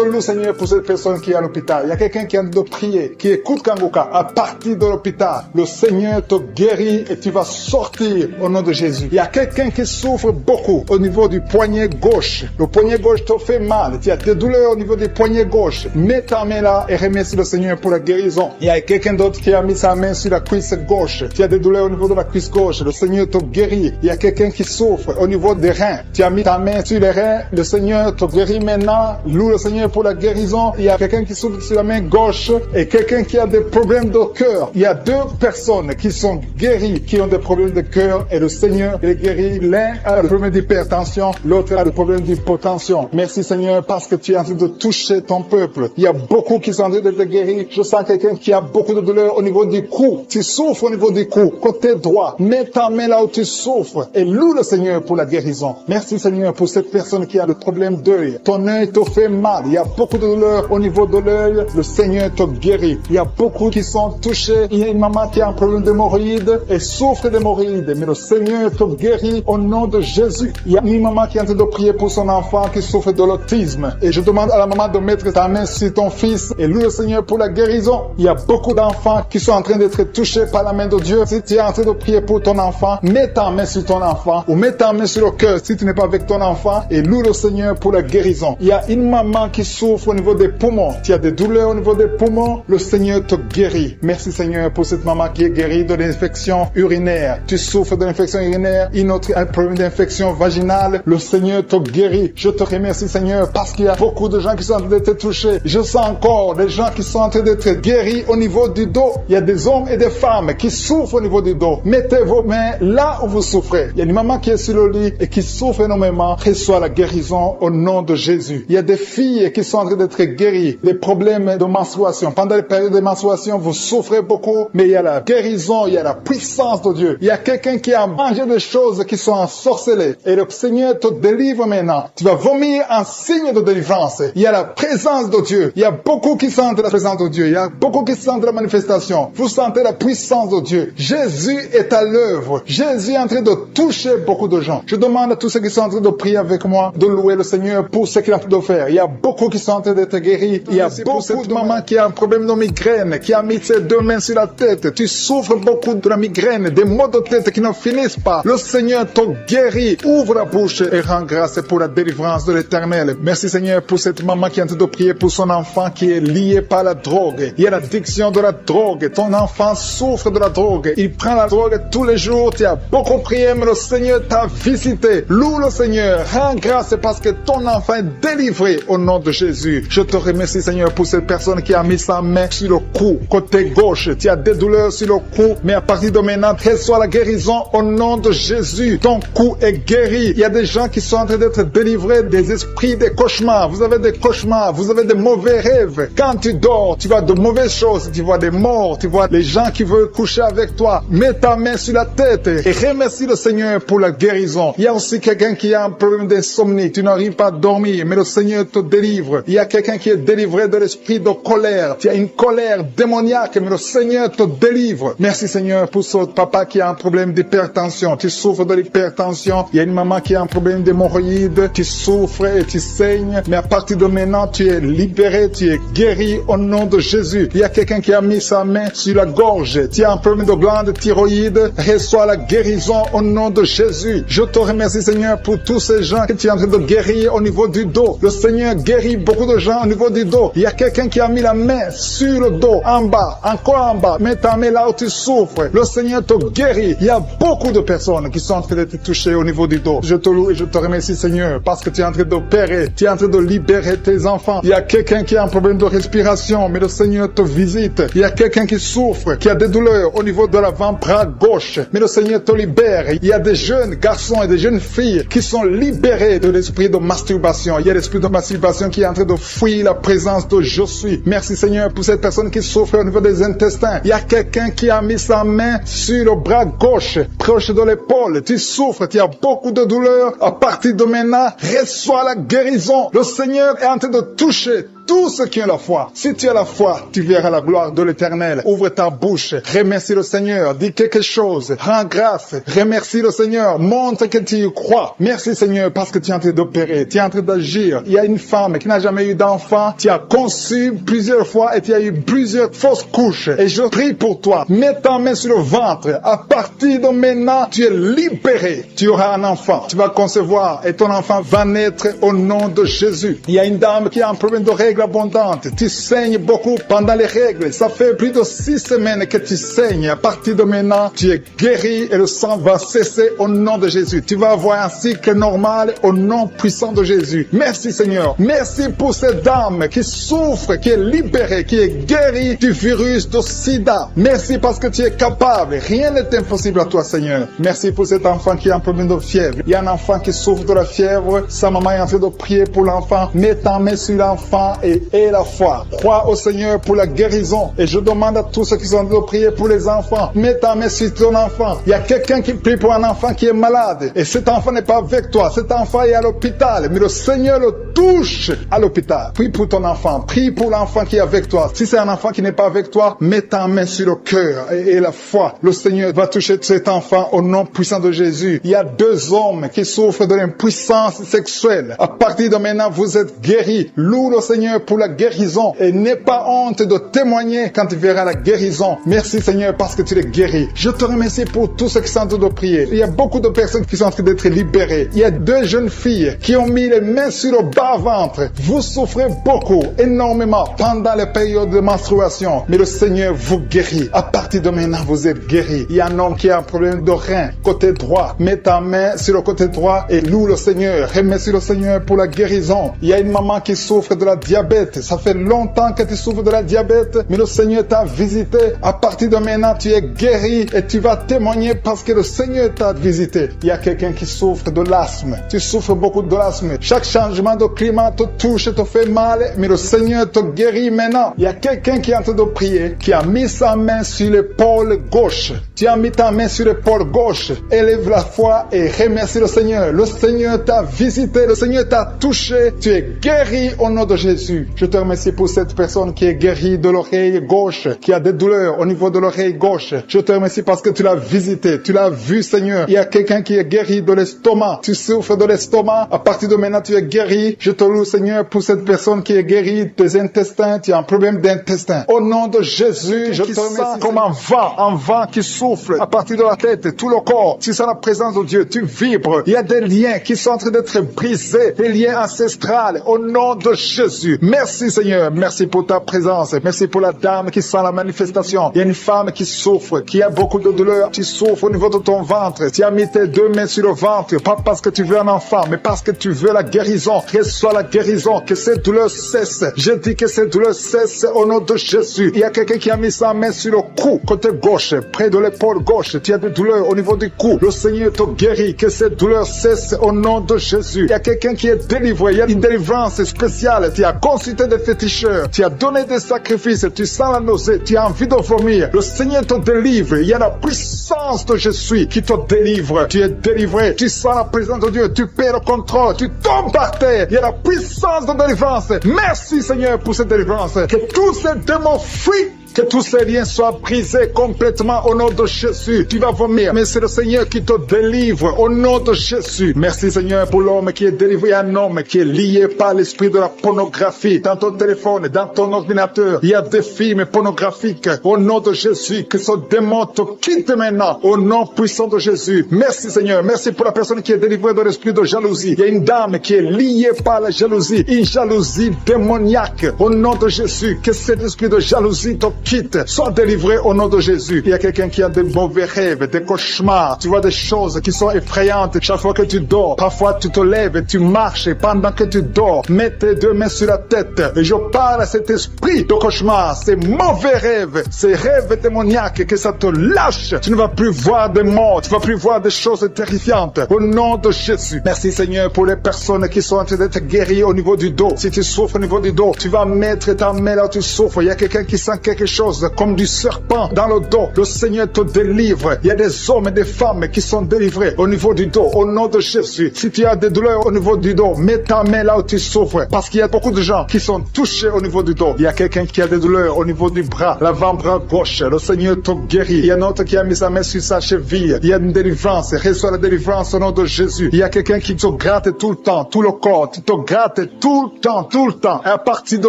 loue, Seigneur, pour cette personne qui est à l'hôpital. Il y a quelqu'un qui a de prier, qui écoute Kangoka. À partir de l'hôpital, le Seigneur te guérit et tu vas sortir au nom de Jésus. Il y a quelqu'un qui souffre beaucoup au niveau du poignet gauche. Le poignet gauche te fait mal. Tu as des douleurs au niveau du poignet gauche. Mets ta main là et remercie le Seigneur pour la guérison. Il y a quelqu'un d'autre qui a mis sa main sur la cuisse gauche. Tu as des douleurs au niveau de la cuisse gauche. Le Seigneur te guérit. Il y a quelqu'un qui souffre au niveau des reins. Tu as mis ta main sur les reins, le Seigneur te guérit maintenant. Loue le Seigneur pour la guérison. Il y a quelqu'un qui souffre sur la main gauche et quelqu'un qui a des problèmes de cœur. Il y a 2 personnes qui sont guéries, qui ont des problèmes de cœur et le Seigneur les guérit. L'un a le problème d'hypertension, l'autre a le problème d'hypotension. Merci Seigneur parce que tu es en train de toucher ton peuple. Il y a beaucoup qui sont en train d'être guéris. Je sens quelqu'un qui a beaucoup de douleur au niveau du cou. Tu souffres au niveau du cou, côté droit. Mets ta main là où tu souffres et loue le Seigneur pour la guérison. Merci Seigneur pour cette personne qui a le problème d'œil. Ton œil te fait mal. Il y a beaucoup de douleur au niveau de l'œil. Le Seigneur te guérit. Il y a beaucoup qui sont touchés. Il y a une maman qui a un problème d'hémorroïdes et souffre d'hémorroïdes. Mais le Seigneur te guérit au nom de Jésus. Il y a une maman qui est en train de prier pour son enfant qui souffre de l'autisme. Et je demande à la maman de mettre ta main sur ton fils et loue le Seigneur pour la guérison. Il y a beaucoup d'enfants qui sont en train d'être touchés par la main de Dieu. Si tu es en train de prier pour ton enfant, mets ta main sur ton enfant ou mets ta main sur le cœur si tu n'es pas avec ton enfant et loue le Seigneur pour la guérison. Il y a une maman qui souffre au niveau des poumons. Tu as des douleurs au niveau des poumons, le Seigneur te guérit. Merci Seigneur pour cette maman qui est guérie de l'infection urinaire. Tu souffres de l'infection urinaire, une autre a un problème d'infection vaginale, le Seigneur te guérit. Je te remercie Seigneur parce qu'il y a beaucoup de gens qui sont en train d'être touchés. Je sens encore des gens qui sont en train d'être guéris au niveau du dos. Il y a des hommes et des femmes qui souffrent au niveau du dos. Mettez vos mains là où vous souffrez. Il y a une maman qui est sur le lit et qui souffre énormément. Reçois la guérison au nom de Jésus. Il y a des filles qui sont en train d'être guéries. Des problèmes de menstruation. Pendant les périodes de menstruation, vous souffrez beaucoup, mais il y a la guérison, il y a la puissance de Dieu. Il y a quelqu'un qui a mangé des choses qui sont ensorcelées. Et le Seigneur te délivre maintenant. Tu vas vomir en signe de délivrance. Il y a la présence de Dieu. Il y a beaucoup qui sentent la présence de Dieu. Il y a beaucoup qui sentent la manifestation. Vous sentez la puissance de Dieu. Jésus est à l'œuvre. Jésus est en train de toucher beaucoup de gens. Je demande à tous ceux qui sont en train de prier avec moi de louer le Seigneur pour ce qu'il est en train de faire. Il y a beaucoup qui sont en train d'être guéris. Il y a beaucoup cette maman qui a un problème de migraine, qui a mis ses 2 mains sur la tête. Tu souffres beaucoup de la migraine, des maux de tête qui ne finissent pas. Le Seigneur te guérit. Ouvre la bouche et rends grâce pour la délivrance de l'Éternel. Merci Seigneur pour cette maman qui est en train de prier pour son enfant qui est lié par la drogue. Il y a l'addiction de la drogue. Ton enfant souffre de la drogue. Il prend la drogue tous les jours. Tu as beaucoup prié, mais le Seigneur t'a visité. Loue le Seigneur. Rends grâce parce que ton enfant est délivré au nom de Jésus. Je te remercie Seigneur pour cette personne qui a mis sa main sur le cou, côté gauche. Tu as des douleurs sur le cou, mais à partir de maintenant, reçois la guérison au nom de Jésus. Ton cou est guéri. Il y a des gens qui sont en train d'être délivrés des esprits, des cauchemars. Vous avez des cauchemars, vous avez des mauvais rêves. Quand tu dors, tu vois de mauvaises choses. Tu vois des morts, tu vois les gens qui veulent coucher avec toi. Mets ta main sur la tête et remercie le Seigneur pour la guérison. Il y a aussi quelqu'un qui a un problème d'insomnie. Tu n'arrives pas à dormir, mais le Seigneur te délivre. Il y a quelqu'un qui est délivré de l'esprit de colère. Tu as une colère démoniaque, mais le Seigneur te délivre. Merci Seigneur pour ce papa qui a un problème d'hypertension. Tu souffres de l'hypertension. Il y a une maman qui a un problème d'hémorroïdes. Tu souffres et tu saignes, mais à partir de maintenant, tu es libéré, tu es guéri au nom de Jésus. Il y a quelqu'un qui a mis sa main sur la gorge. Tu as un problème de glande thyroïde. Reçois la guérison au nom de Jésus. Je te remercie Seigneur pour tous ces gens que tu es en train de guérir au niveau du dos. Le Seigneur guérit beaucoup de gens au niveau du dos. Il y a quelqu'un qui a mis la main sur le dos, en bas, encore en bas. Mets ta main là où tu souffres. Le Seigneur te guérit. Il y a beaucoup de personnes qui sont en train d'être touchées au niveau du dos. Je te loue et je te remercie Seigneur parce que tu es en train d'opérer. Tu es en train de libérer tes enfants. Il y a quelqu'un qui a un problème de respiration, mais le Seigneur te visite. Il y a quelqu'un qui souffre, qui a des douleurs au niveau de l'avant-bras gauche, mais le Seigneur te libère. Il y a des jeunes garçons et des jeunes filles qui sont libérés de l'esprit de masturbation. Il y a l'esprit de masturbation qui est en train de fuir la présence de je suis. Merci Seigneur pour cette personne qui souffre au niveau des intestins. Il y a quelqu'un qui a mis sa main sur le bras gauche, proche de l'épaule. Tu souffres, tu as beaucoup de douleur. À partir de maintenant, reçois la guérison. Le Seigneur est en train de toucher tous ceux qui ont la foi. Si tu as la foi, tu verras la gloire de l'Éternel. Ouvre ta bouche, remercie le Seigneur, dis quelque chose, rends grâce, remercie le Seigneur, montre que tu y crois. Merci Seigneur parce que tu es en train d'opérer, tu es en train d'agir. Il y a une femme qui n'a jamais eu d'enfant, tu as conçu plusieurs fois et tu as eu plusieurs fausses couches. Et je prie pour toi, mets ta main sur le ventre. À partir de maintenant, tu es libéré. Tu auras un enfant, tu vas concevoir et ton enfant va naître au nom de Jésus. Il y a une dame qui a un problème de règles règles abondantes. Tu saignes beaucoup pendant les règles. Ça fait plus de 6 semaines que tu saignes. À partir de maintenant, tu es guéri et le sang va cesser au nom de Jésus. Tu vas avoir un cycle normal au nom puissant de Jésus. Merci Seigneur. Merci pour cette dame qui souffre, qui est libérée, qui est guérie du virus de sida. Merci parce que tu es capable. Rien n'est impossible à toi Seigneur. Merci pour cet enfant qui a un problème de fièvre. Il y a un enfant qui souffre de la fièvre. Sa maman est en train de prier pour l'enfant. Mets ta main sur l'enfant et aie la foi. Crois au Seigneur pour la guérison. Et je demande à tous ceux qui sont en train de prier pour les enfants. Mets ta main sur ton enfant. Il y a quelqu'un qui prie pour un enfant qui est malade. Et cet enfant n'est pas avec toi. Cet enfant est à l'hôpital. Mais le Seigneur le touche à l'hôpital. Prie pour ton enfant. Prie pour l'enfant qui est avec toi. Si c'est un enfant qui n'est pas avec toi, mets ta main sur le cœur et la foi. Le Seigneur va toucher cet enfant au nom puissant de Jésus. Il y a 2 hommes qui souffrent de l'impuissance sexuelle. À partir de maintenant, vous êtes guéris. Loue le Seigneur pour la guérison. Et n'aie pas honte de témoigner quand tu verras la guérison. Merci Seigneur parce que tu es guéri. Je te remercie pour tous ceux qui sont en train de prier. Il y a beaucoup de personnes qui sont en train d'être libérées. Il y a 2 jeunes filles qui ont mis les mains sur le bas-ventre. Vous souffrez beaucoup, énormément, pendant les périodes de menstruation. Mais le Seigneur vous guérit. À partir de maintenant, vous êtes guéris. Il y a un homme qui a un problème de rein, côté droit. Mets ta main sur le côté droit et loue le Seigneur. Remercie le Seigneur pour la guérison. Il y a une maman qui souffre de la diabète. Ça fait longtemps que tu souffres de la diabète, mais le Seigneur t'a visité. À partir de maintenant, tu es guéri et tu vas témoigner parce que le Seigneur t'a visité. Il y a quelqu'un qui souffre de l'asthme. Tu souffres beaucoup de l'asthme. Chaque changement de climat te touche, te fait mal, mais le Seigneur te guérit maintenant. Il y a quelqu'un qui est en train de prier, qui a mis sa main sur l'épaule gauche. Tu as mis ta main sur l'épaule gauche. Élève la foi et remercie le Seigneur. Le Seigneur t'a visité, le Seigneur t'a touché. Tu es guéri au nom de Jésus. Je te remercie pour cette personne qui est guérie de l'oreille gauche, qui a des douleurs au niveau de l'oreille gauche. Je te remercie parce que tu l'as visité, tu l'as vu Seigneur. Il y a quelqu'un qui est guéri de l'estomac. Tu souffres de l'estomac. À partir de maintenant, tu es guéri. Je te loue Seigneur pour cette personne qui est guérie des intestins. Tu as un problème d'intestin. Au nom de Jésus, je te remercie comme un vent qui souffle à partir de la tête, tout le corps. Tu sens la présence de Dieu, tu vibres. Il y a des liens qui sont en train d'être brisés, des liens ancestrales. Au nom de Jésus. Merci Seigneur. Merci pour ta présence. Merci pour la dame qui sent la manifestation. Il y a une femme qui souffre, qui a beaucoup de douleur. Tu souffres au niveau de ton ventre. Tu as mis tes 2 mains sur le ventre, pas parce que tu veux un enfant, mais parce que tu veux la guérison. Reçois la guérison, que cette douleur cesse. Je dis que cette douleur cesse au nom de Jésus. Il y a quelqu'un qui a mis sa main sur le cou, côté gauche, près de l'épaule gauche. Tu as des douleurs au niveau du cou. Le Seigneur te guérit, que cette douleur cesse au nom de Jésus. Il y a quelqu'un qui est délivré. Il y a une délivrance spéciale. Tu as consulté des féticheurs. Tu as donné des sacrifices. Tu sens la nausée. Tu as envie de vomir. Le Seigneur te délivre. Il y a la puissance de Jésus qui te délivre. Tu es délivré. Tu sens la présence de Dieu. Tu perds le contrôle. Tu tombes par terre. Il y a la puissance de délivrance. Merci Seigneur pour cette délivrance. Que tous ces démons fuient. Que tous ces liens soient brisés complètement au nom de Jésus. Tu vas vomir, mais c'est le Seigneur qui te délivre au nom de Jésus. Merci Seigneur pour l'homme qui est délivré, un homme qui est lié par l'esprit de la pornographie. Dans ton téléphone, dans ton ordinateur, il y a des films pornographiques. Au nom de Jésus, que ce démon te quitte maintenant au nom puissant de Jésus. Merci Seigneur. Merci pour la personne qui est délivrée de l'esprit de jalousie. Il y a une dame qui est liée par la jalousie, une jalousie démoniaque. Au nom de Jésus, que cet esprit de jalousie te quitte, sois délivré au nom de Jésus. Il y a quelqu'un qui a des mauvais rêves, des cauchemars. Tu vois des choses qui sont effrayantes chaque fois que tu dors. Parfois tu te lèves et tu marches pendant que tu dors. Mets tes 2 mains sur la tête et je parle à cet esprit de cauchemar, ces mauvais rêves, ces rêves démoniaques, que ça te lâche. Tu ne vas plus voir des morts, tu ne vas plus voir des choses terrifiantes. Au nom de Jésus. Merci Seigneur pour les personnes qui sont en train d'être guéries au niveau du dos. Si tu souffres au niveau du dos, tu vas mettre ta main là où tu souffres. Il y a quelqu'un qui sent quelque chose comme du serpent dans le dos. Le Seigneur te délivre. Il y a des hommes et des femmes qui sont délivrés au niveau du dos, au nom de Jésus. Si tu as des douleurs au niveau du dos, mets ta main là où tu souffres, parce qu'il y a beaucoup de gens qui sont touchés au niveau du dos. Il y a quelqu'un qui a des douleurs au niveau du bras, l'avant-bras gauche. Le Seigneur te guérit. Il y a un autre qui a mis sa main sur sa cheville. Il y a une délivrance. Reçois la délivrance au nom de Jésus. Il y a quelqu'un qui te gratte tout le temps, tout le corps. Tu te grattes tout le temps, tout le temps. Et à partir de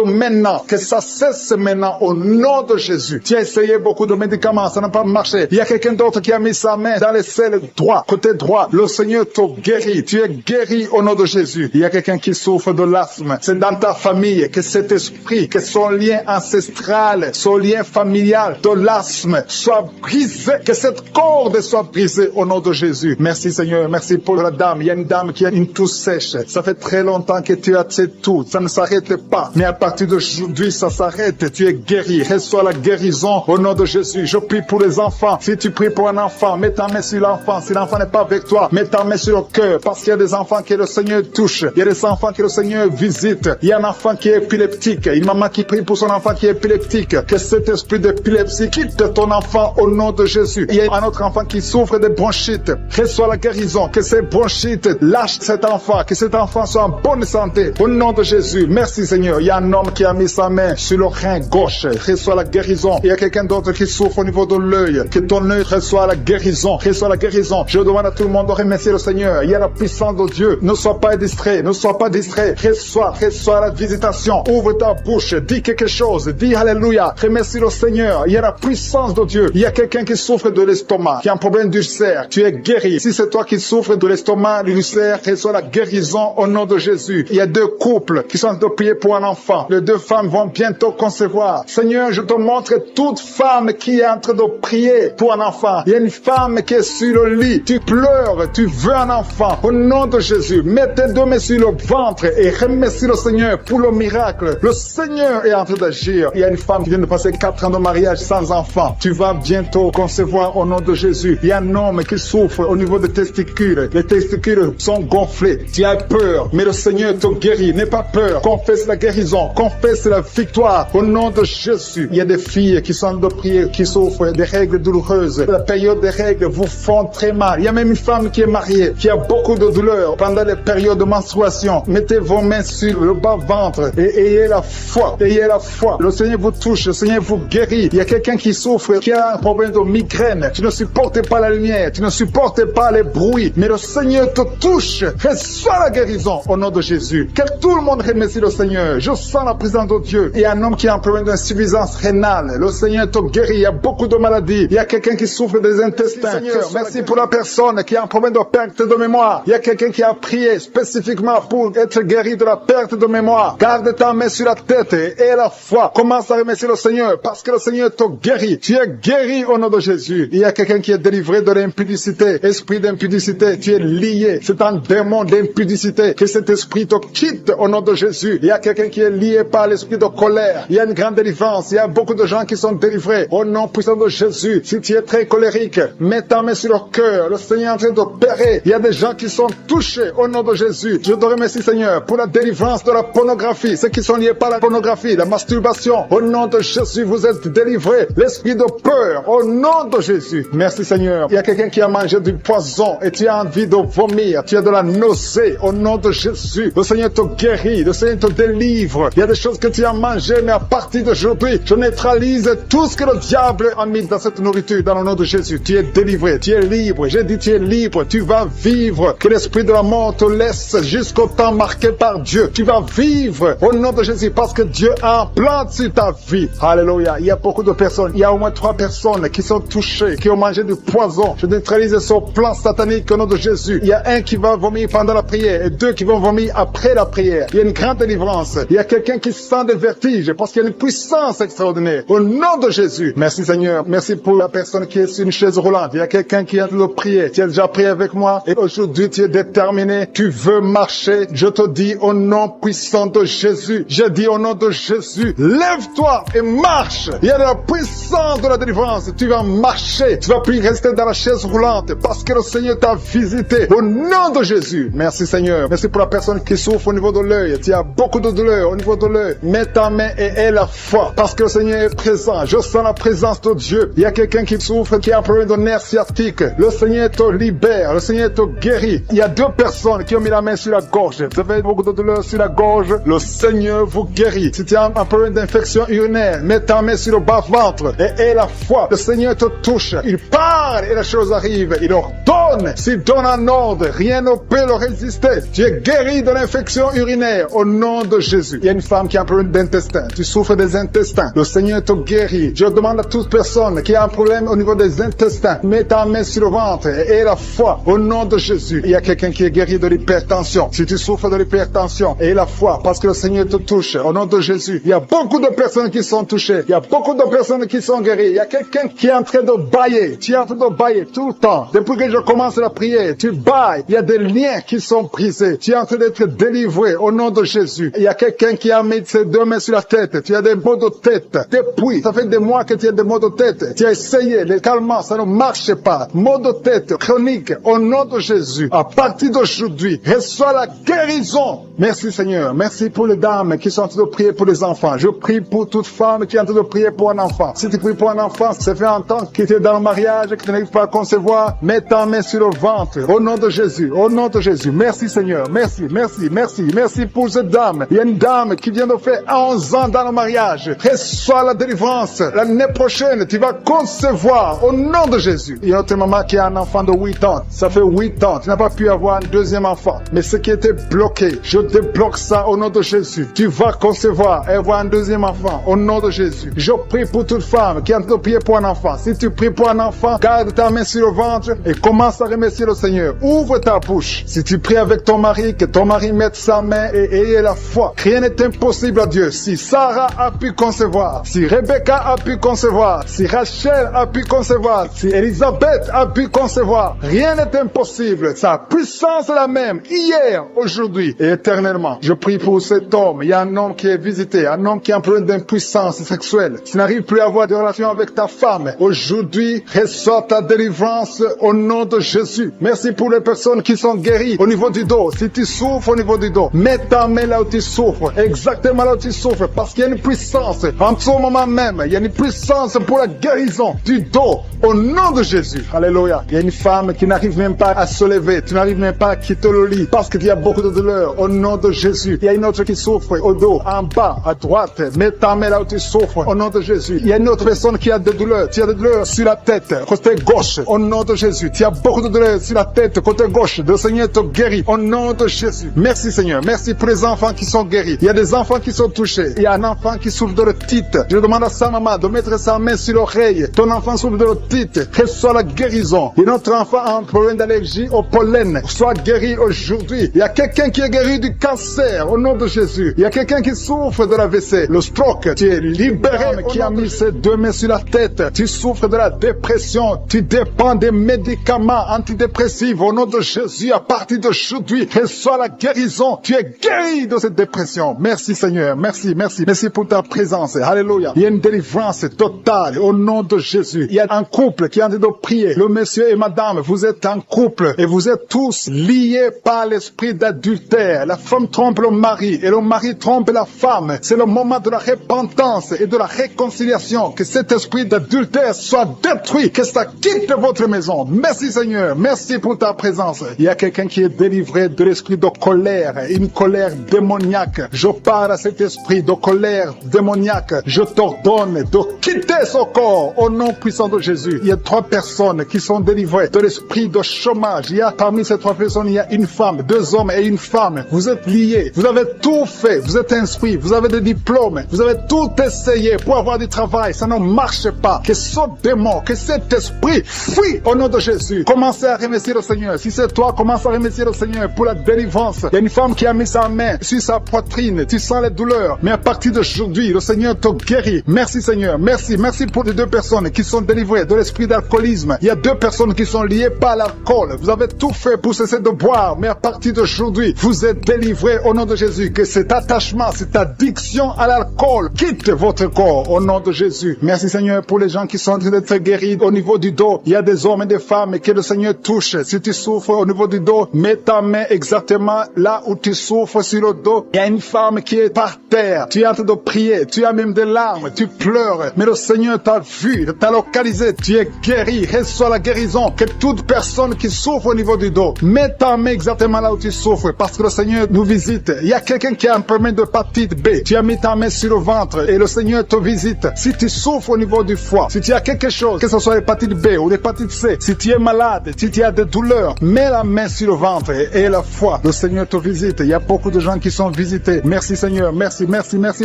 maintenant, que ça cesse maintenant au nom de de Jésus. Tu as essayé beaucoup de médicaments, ça n'a pas marché. Il y a quelqu'un d'autre qui a mis sa main dans les selles droit, côté droit. Le Seigneur te guérit. Tu es guéri au nom de Jésus. Il y a quelqu'un qui souffre de l'asthme. C'est dans ta famille que cet esprit, que son lien ancestral, son lien familial de l'asthme soit brisé, que cette corde soit brisée au nom de Jésus. Merci Seigneur, merci pour la dame. Il y a une dame qui a une toux sèche. Ça fait très longtemps que tu as cette toux. Ça ne s'arrête pas. Mais à partir d'aujourd'hui, ça s'arrête. Tu es guéri. Reçois la guérison au nom de Jésus. Je prie pour les enfants. Si tu pries pour un enfant, mets ta main sur l'enfant. Si l'enfant n'est pas avec toi, mets ta main sur le cœur. Parce qu'il y a des enfants que le Seigneur touche. Il y a des enfants que le Seigneur visite. Il y a un enfant qui est épileptique. Une maman qui prie pour son enfant qui est épileptique. Que cet esprit d'épilepsie quitte ton enfant au nom de Jésus. Il y a un autre enfant qui souffre de bronchite. Reçois la guérison. Que ces bronchites lâchent cet enfant. Que cet enfant soit en bonne santé. Au nom de Jésus. Merci Seigneur. Il y a un homme qui a mis sa main sur le rein gauche. Reçois la guérison. Il y a quelqu'un d'autre qui souffre au niveau de l'œil. Que ton œil reçoit la guérison. Reçois la guérison. Je demande à tout le monde de remercier le Seigneur. Il y a la puissance de Dieu. Ne sois pas distrait. Ne sois pas distrait. Reçois la visitation. Ouvre ta bouche. Dis quelque chose. Dis Alléluia. Remercie le Seigneur. Il y a la puissance de Dieu. Il y a quelqu'un qui souffre de l'estomac, qui a un problème d'ulcère. Tu es guéri. Si c'est toi qui souffres de l'estomac, de l'ulcère, reçois la guérison au nom de Jésus. Il y a deux couples qui sont en train de prier pour un enfant. Les deux femmes vont bientôt concevoir. Seigneur, je te montre toute femme qui est en train de prier pour un enfant. Il y a une femme qui est sur le lit. Tu pleures, tu veux un enfant. Au nom de Jésus, mets tes deux mains sur le ventre et remercie le Seigneur pour le miracle. Le Seigneur est en train d'agir. Il y a une femme qui vient de passer 4 ans de mariage sans enfant. Tu vas bientôt concevoir au nom de Jésus. Il y a un homme qui souffre au niveau des testicules. Les testicules sont gonflés. Tu as peur, mais le Seigneur te guérit. N'aie pas peur. Confesse la guérison. Confesse la victoire au nom de Jésus. Il y a des filles qui sont de prier, qui souffrent des règles douloureuses. La période des règles vous font très mal. Il y a même une femme qui est mariée, qui a beaucoup de douleurs pendant les périodes de menstruation. Mettez vos mains sur le bas-ventre et ayez la foi. Ayez la foi. Le Seigneur vous touche. Le Seigneur vous guérit. Il y a quelqu'un qui souffre, qui a un problème de migraine. Tu ne supportes pas la lumière. Tu ne supportes pas les bruits. Mais le Seigneur te touche. Reçois la guérison au nom de Jésus. Que tout le monde remercie le Seigneur. Je sens la présence de Dieu. Il y a un homme qui a un problème d'insuffisance rénale. Le Seigneur te guérit. Il y a beaucoup de maladies. Il y a quelqu'un qui souffre des intestins. Seigneur, merci pour la personne qui a un problème de perte de mémoire. Il y a quelqu'un qui a prié spécifiquement pour être guéri de la perte de mémoire. Garde ta main sur la tête et la foi. Commence à remercier le Seigneur parce que le Seigneur te guérit. Tu es guéri au nom de Jésus. Il y a quelqu'un qui est délivré de l'impudicité. Esprit d'impudicité, tu es lié. C'est un démon d'impudicité. Que cet esprit te quitte au nom de Jésus. Il y a quelqu'un qui est lié par l'esprit de colère. Il y a une grande délivrance. Il y a beaucoup de gens qui sont délivrés au nom puissant de Jésus. Si tu es très colérique, mets ta main sur le cœur. Le Seigneur est en train d'opérer. Il y a des gens qui sont touchés au nom de Jésus. Je te remercie Seigneur pour la délivrance de la pornographie. Ceux qui sont liés par la pornographie, la masturbation. Au nom de Jésus, vous êtes délivrés. L'esprit de peur, au nom de Jésus. Merci Seigneur. Il y a quelqu'un qui a mangé du poison et tu as envie de vomir. Tu as de la nausée au nom de Jésus. Le Seigneur te guérit. Le Seigneur te délivre. Il y a des choses que tu as mangées, mais à partir d'aujourd'hui, je neutralise tout ce que le diable a mis dans cette nourriture dans le nom de Jésus. Tu es délivré. Tu es libre. J'ai dit tu es libre. Tu vas vivre. Que l'esprit de la mort te laisse jusqu'au temps marqué par Dieu. Tu vas vivre au nom de Jésus parce que Dieu a un plan sur ta vie. Alléluia. Il y a beaucoup de personnes. Il y a au moins 3 personnes qui sont touchées, qui ont mangé du poison. Je neutralise ce plan satanique au nom de Jésus. Il y a un qui va vomir pendant la prière et 2 qui vont vomir après la prière. Il y a une grande délivrance. Il y a quelqu'un qui sent des vertiges parce qu'il y a une puissance extraordinaire. Au nom de Jésus. Merci Seigneur. Merci pour la personne qui est sur une chaise roulante. Il y a quelqu'un qui a de prier. Tu as déjà prié avec moi et aujourd'hui tu es déterminé. Tu veux marcher. Je te dis au nom puissant de Jésus. Je dis au nom de Jésus. Lève-toi et marche. Il y a de la puissance de la délivrance. Tu vas marcher. Tu vas plus rester dans la chaise roulante parce que le Seigneur t'a visité. Au nom de Jésus. Merci Seigneur. Merci pour la personne qui souffre au niveau de l'œil. Tu as beaucoup de douleur au niveau de l'œil. Mets ta main et aie la foi parce que le Seigneur est présent. Je sens la présence de Dieu. Il y a quelqu'un qui souffre, qui a un problème de nerf sciatique. Le Seigneur te libère. Le Seigneur te guérit. Il y a 2 personnes qui ont mis la main sur la gorge. Vous avez beaucoup de douleur sur la gorge. Le Seigneur vous guérit. Si tu as un problème d'infection urinaire, mets ta main sur le bas-ventre et aie la foi. Le Seigneur te touche. Il parle et la chose arrive. Il ordonne. S'il donne un ordre, rien ne peut le résister. Tu es guéri de l'infection urinaire au nom de Jésus. Il y a une femme qui a un problème d'intestin. Tu souffres des intestins. Le Seigneur te guérit. Je demande à toute personne qui a un problème au niveau des intestins, mets ta main sur le ventre et la foi au nom de Jésus. Il y a quelqu'un qui est guéri de l'hypertension. Si tu souffres de l'hypertension, et la foi, parce que le Seigneur te touche au nom de Jésus. Il y a beaucoup de personnes qui sont touchées. Il y a beaucoup de personnes qui sont guéries. Il y a quelqu'un qui est en train de bailler. Tu es en train de bailler tout le temps. Depuis que je commence la prière, tu bailles. Il y a des liens qui sont brisés. Tu es en train d'être délivré au nom de Jésus. Il y a quelqu'un qui a mis ses deux mains sur la tête. Tu as des maux de tête. Depuis, ça fait des mois que tu as des maux de tête. Tu as essayé les calmants, ça ne marche pas. Maux de tête chronique au nom de Jésus. À partir d'aujourd'hui, reçois la guérison. Merci Seigneur. Merci pour les dames qui sont en train de prier pour les enfants. Je prie pour toute femme qui est en train de prier pour un enfant. Si tu pries pour un enfant, ça fait un temps que tu es dans le mariage, que tu n'arrives pas à concevoir, mets ta main sur le ventre. Au nom de Jésus. Au nom de Jésus. Merci Seigneur. Merci, merci, merci. Merci pour cette dame. Il y a une dame qui vient de faire 11 ans dans le mariage. Reçois la délivrance. L'année prochaine, tu vas concevoir au nom de Jésus. Il y a une maman qui a un enfant de 8 ans. Ça fait 8 ans. Tu n'as pas pu avoir un deuxième enfant. Mais ce qui était bloqué, je débloque ça au nom de Jésus. Tu vas concevoir et avoir un deuxième enfant au nom de Jésus. Je prie pour toute femme qui est en train de prier pour un enfant. Si tu pries pour un enfant, garde ta main sur le ventre et commence à remercier le Seigneur. Ouvre ta bouche. Si tu pries avec ton mari, que ton mari mette sa main et ayez la foi. Rien n'est impossible à Dieu. Si Sarah a pu concevoir, si Rebecca a pu concevoir, si Rachel a pu concevoir, si Elisabeth a pu concevoir, rien n'est impossible. Sa puissance est la même hier, aujourd'hui et éternellement. Je prie pour cet homme. Il y a un homme qui est visité, un homme qui a un problème d'impuissance sexuelle. Tu n'arrives plus à avoir de relation avec ta femme. Aujourd'hui, reçois ta délivrance au nom de Jésus. Merci pour les personnes qui sont guéries au niveau du dos. Si tu souffres au niveau du dos, mets ta main là où tu souffres, exactement là où tu souffres, parce qu'il y a une puissance. En ce moment même, il y a une puissance pour la guérison du dos au nom de Jésus. Alléluia. Il y a une femme qui n'arrive même pas à se lever. Tu n'arrives même pas à quitter le lit parce qu'il y a beaucoup de douleur au nom de Jésus. Il y a une autre qui souffre au dos, en bas, à droite. Mets ta main là où tu souffres au nom de Jésus. Il y a une autre personne qui a des douleurs. Tu as des douleurs sur la tête, côté gauche, au nom de Jésus. Tu as beaucoup de douleurs sur la tête, côté gauche. Le Seigneur te guérit au nom de Jésus. Merci Seigneur. Merci pour les enfants qui sont guéris. Il y a des enfants qui sont touchés. Il y a un enfant qui souffre de l'otite. Je demande à sa maman de mettre sa main sur l'oreille. Ton enfant souffre de l'otite. Reçois la guérison. Et notre enfant a un problème d'allergie au pollen. Sois guéri aujourd'hui. Il y a quelqu'un qui est guéri du cancer au nom de Jésus. Il y a quelqu'un qui souffre de l'AVC, le stroke. Tu es libéré. Qui a mis ses deux mains sur la tête. Tu souffres de la dépression. Tu dépends des médicaments antidépressifs au nom de Jésus. À partir d'aujourd'hui, reçois la guérison. Tu es guéri de cette dépression. Merci Seigneur. Merci, merci. Merci pour ta présence. Alléluia. Il y a une délivrance totale au nom de Jésus. Il y a un couple qui est en train de prier. Le monsieur et madame, vous êtes un couple et vous êtes tous liés par l'esprit d'adultère. La femme trompe le mari et le mari trompe la femme. C'est le moment de la repentance et de la réconciliation. Que cet esprit d'adultère soit détruit. Que ça quitte votre maison. Merci Seigneur. Merci pour ta présence. Il y a quelqu'un qui est délivré de l'esprit de colère. Une colère démoniaque. Je parle à cet esprit de colère démoniaque. Je t'ordonne de quitter son corps au nom puissant de Jésus. Il y a 3 personnes qui sont délivrées de l'esprit de chômage. Il y a parmi ces 3 personnes, il y a une femme, 2 hommes et une femme. Vous êtes liés. Vous avez tout fait. Vous êtes inscrits. Vous avez des diplômes. Vous avez tout essayé pour avoir du travail. Ça ne marche pas. Que ce démon, que cet esprit fuit au nom de Jésus. Commencez à remercier le Seigneur. Si c'est toi, commence à remercier le Seigneur pour la délivrance. Il y a une femme qui a mis sa main sur sa poitrine. Tu sens les douleurs. Mais à partir d'aujourd'hui, le Seigneur te guérit. Merci Seigneur. Merci. Merci pour les 2 personnes qui sont délivrées de l'esprit d'alcoolisme. Il y a 2 personnes qui sont liées par l'alcool. Vous avez tout fait pour cesser de boire. Mais à partir d'aujourd'hui, vous êtes délivrés au nom de Jésus. Que cet attachement, cette addiction à l'alcool quitte votre corps au nom de Jésus. Merci Seigneur pour les gens qui sont en train d'être guéris au niveau du dos. Il y a des hommes et des femmes que le Seigneur touche. Si tu souffres au niveau du dos, mets ta main exactement là où tu souffres sur le dos. Il y a une femme qui est par terre. Tu es en train de prier. Tu as même des larmes. Tu pleures. Mais le Seigneur t'a vu, t'a localisé. Tu es guéri. Reçois la guérison. Que toute personne qui souffre au niveau du dos, mets ta main exactement là où tu souffres, parce que le Seigneur nous visite. Il y a quelqu'un qui a un problème de hépatite B. Tu as mis ta main sur le ventre et le Seigneur te visite. Si tu souffres au niveau du foie, si tu as quelque chose, que ce soit l'hépatite B ou l'hépatite C, si tu es malade, si tu as des douleurs, mets la main sur le ventre et la foi. Le Seigneur te visite. Il y a beaucoup de gens qui sont visités. Merci Seigneur. Merci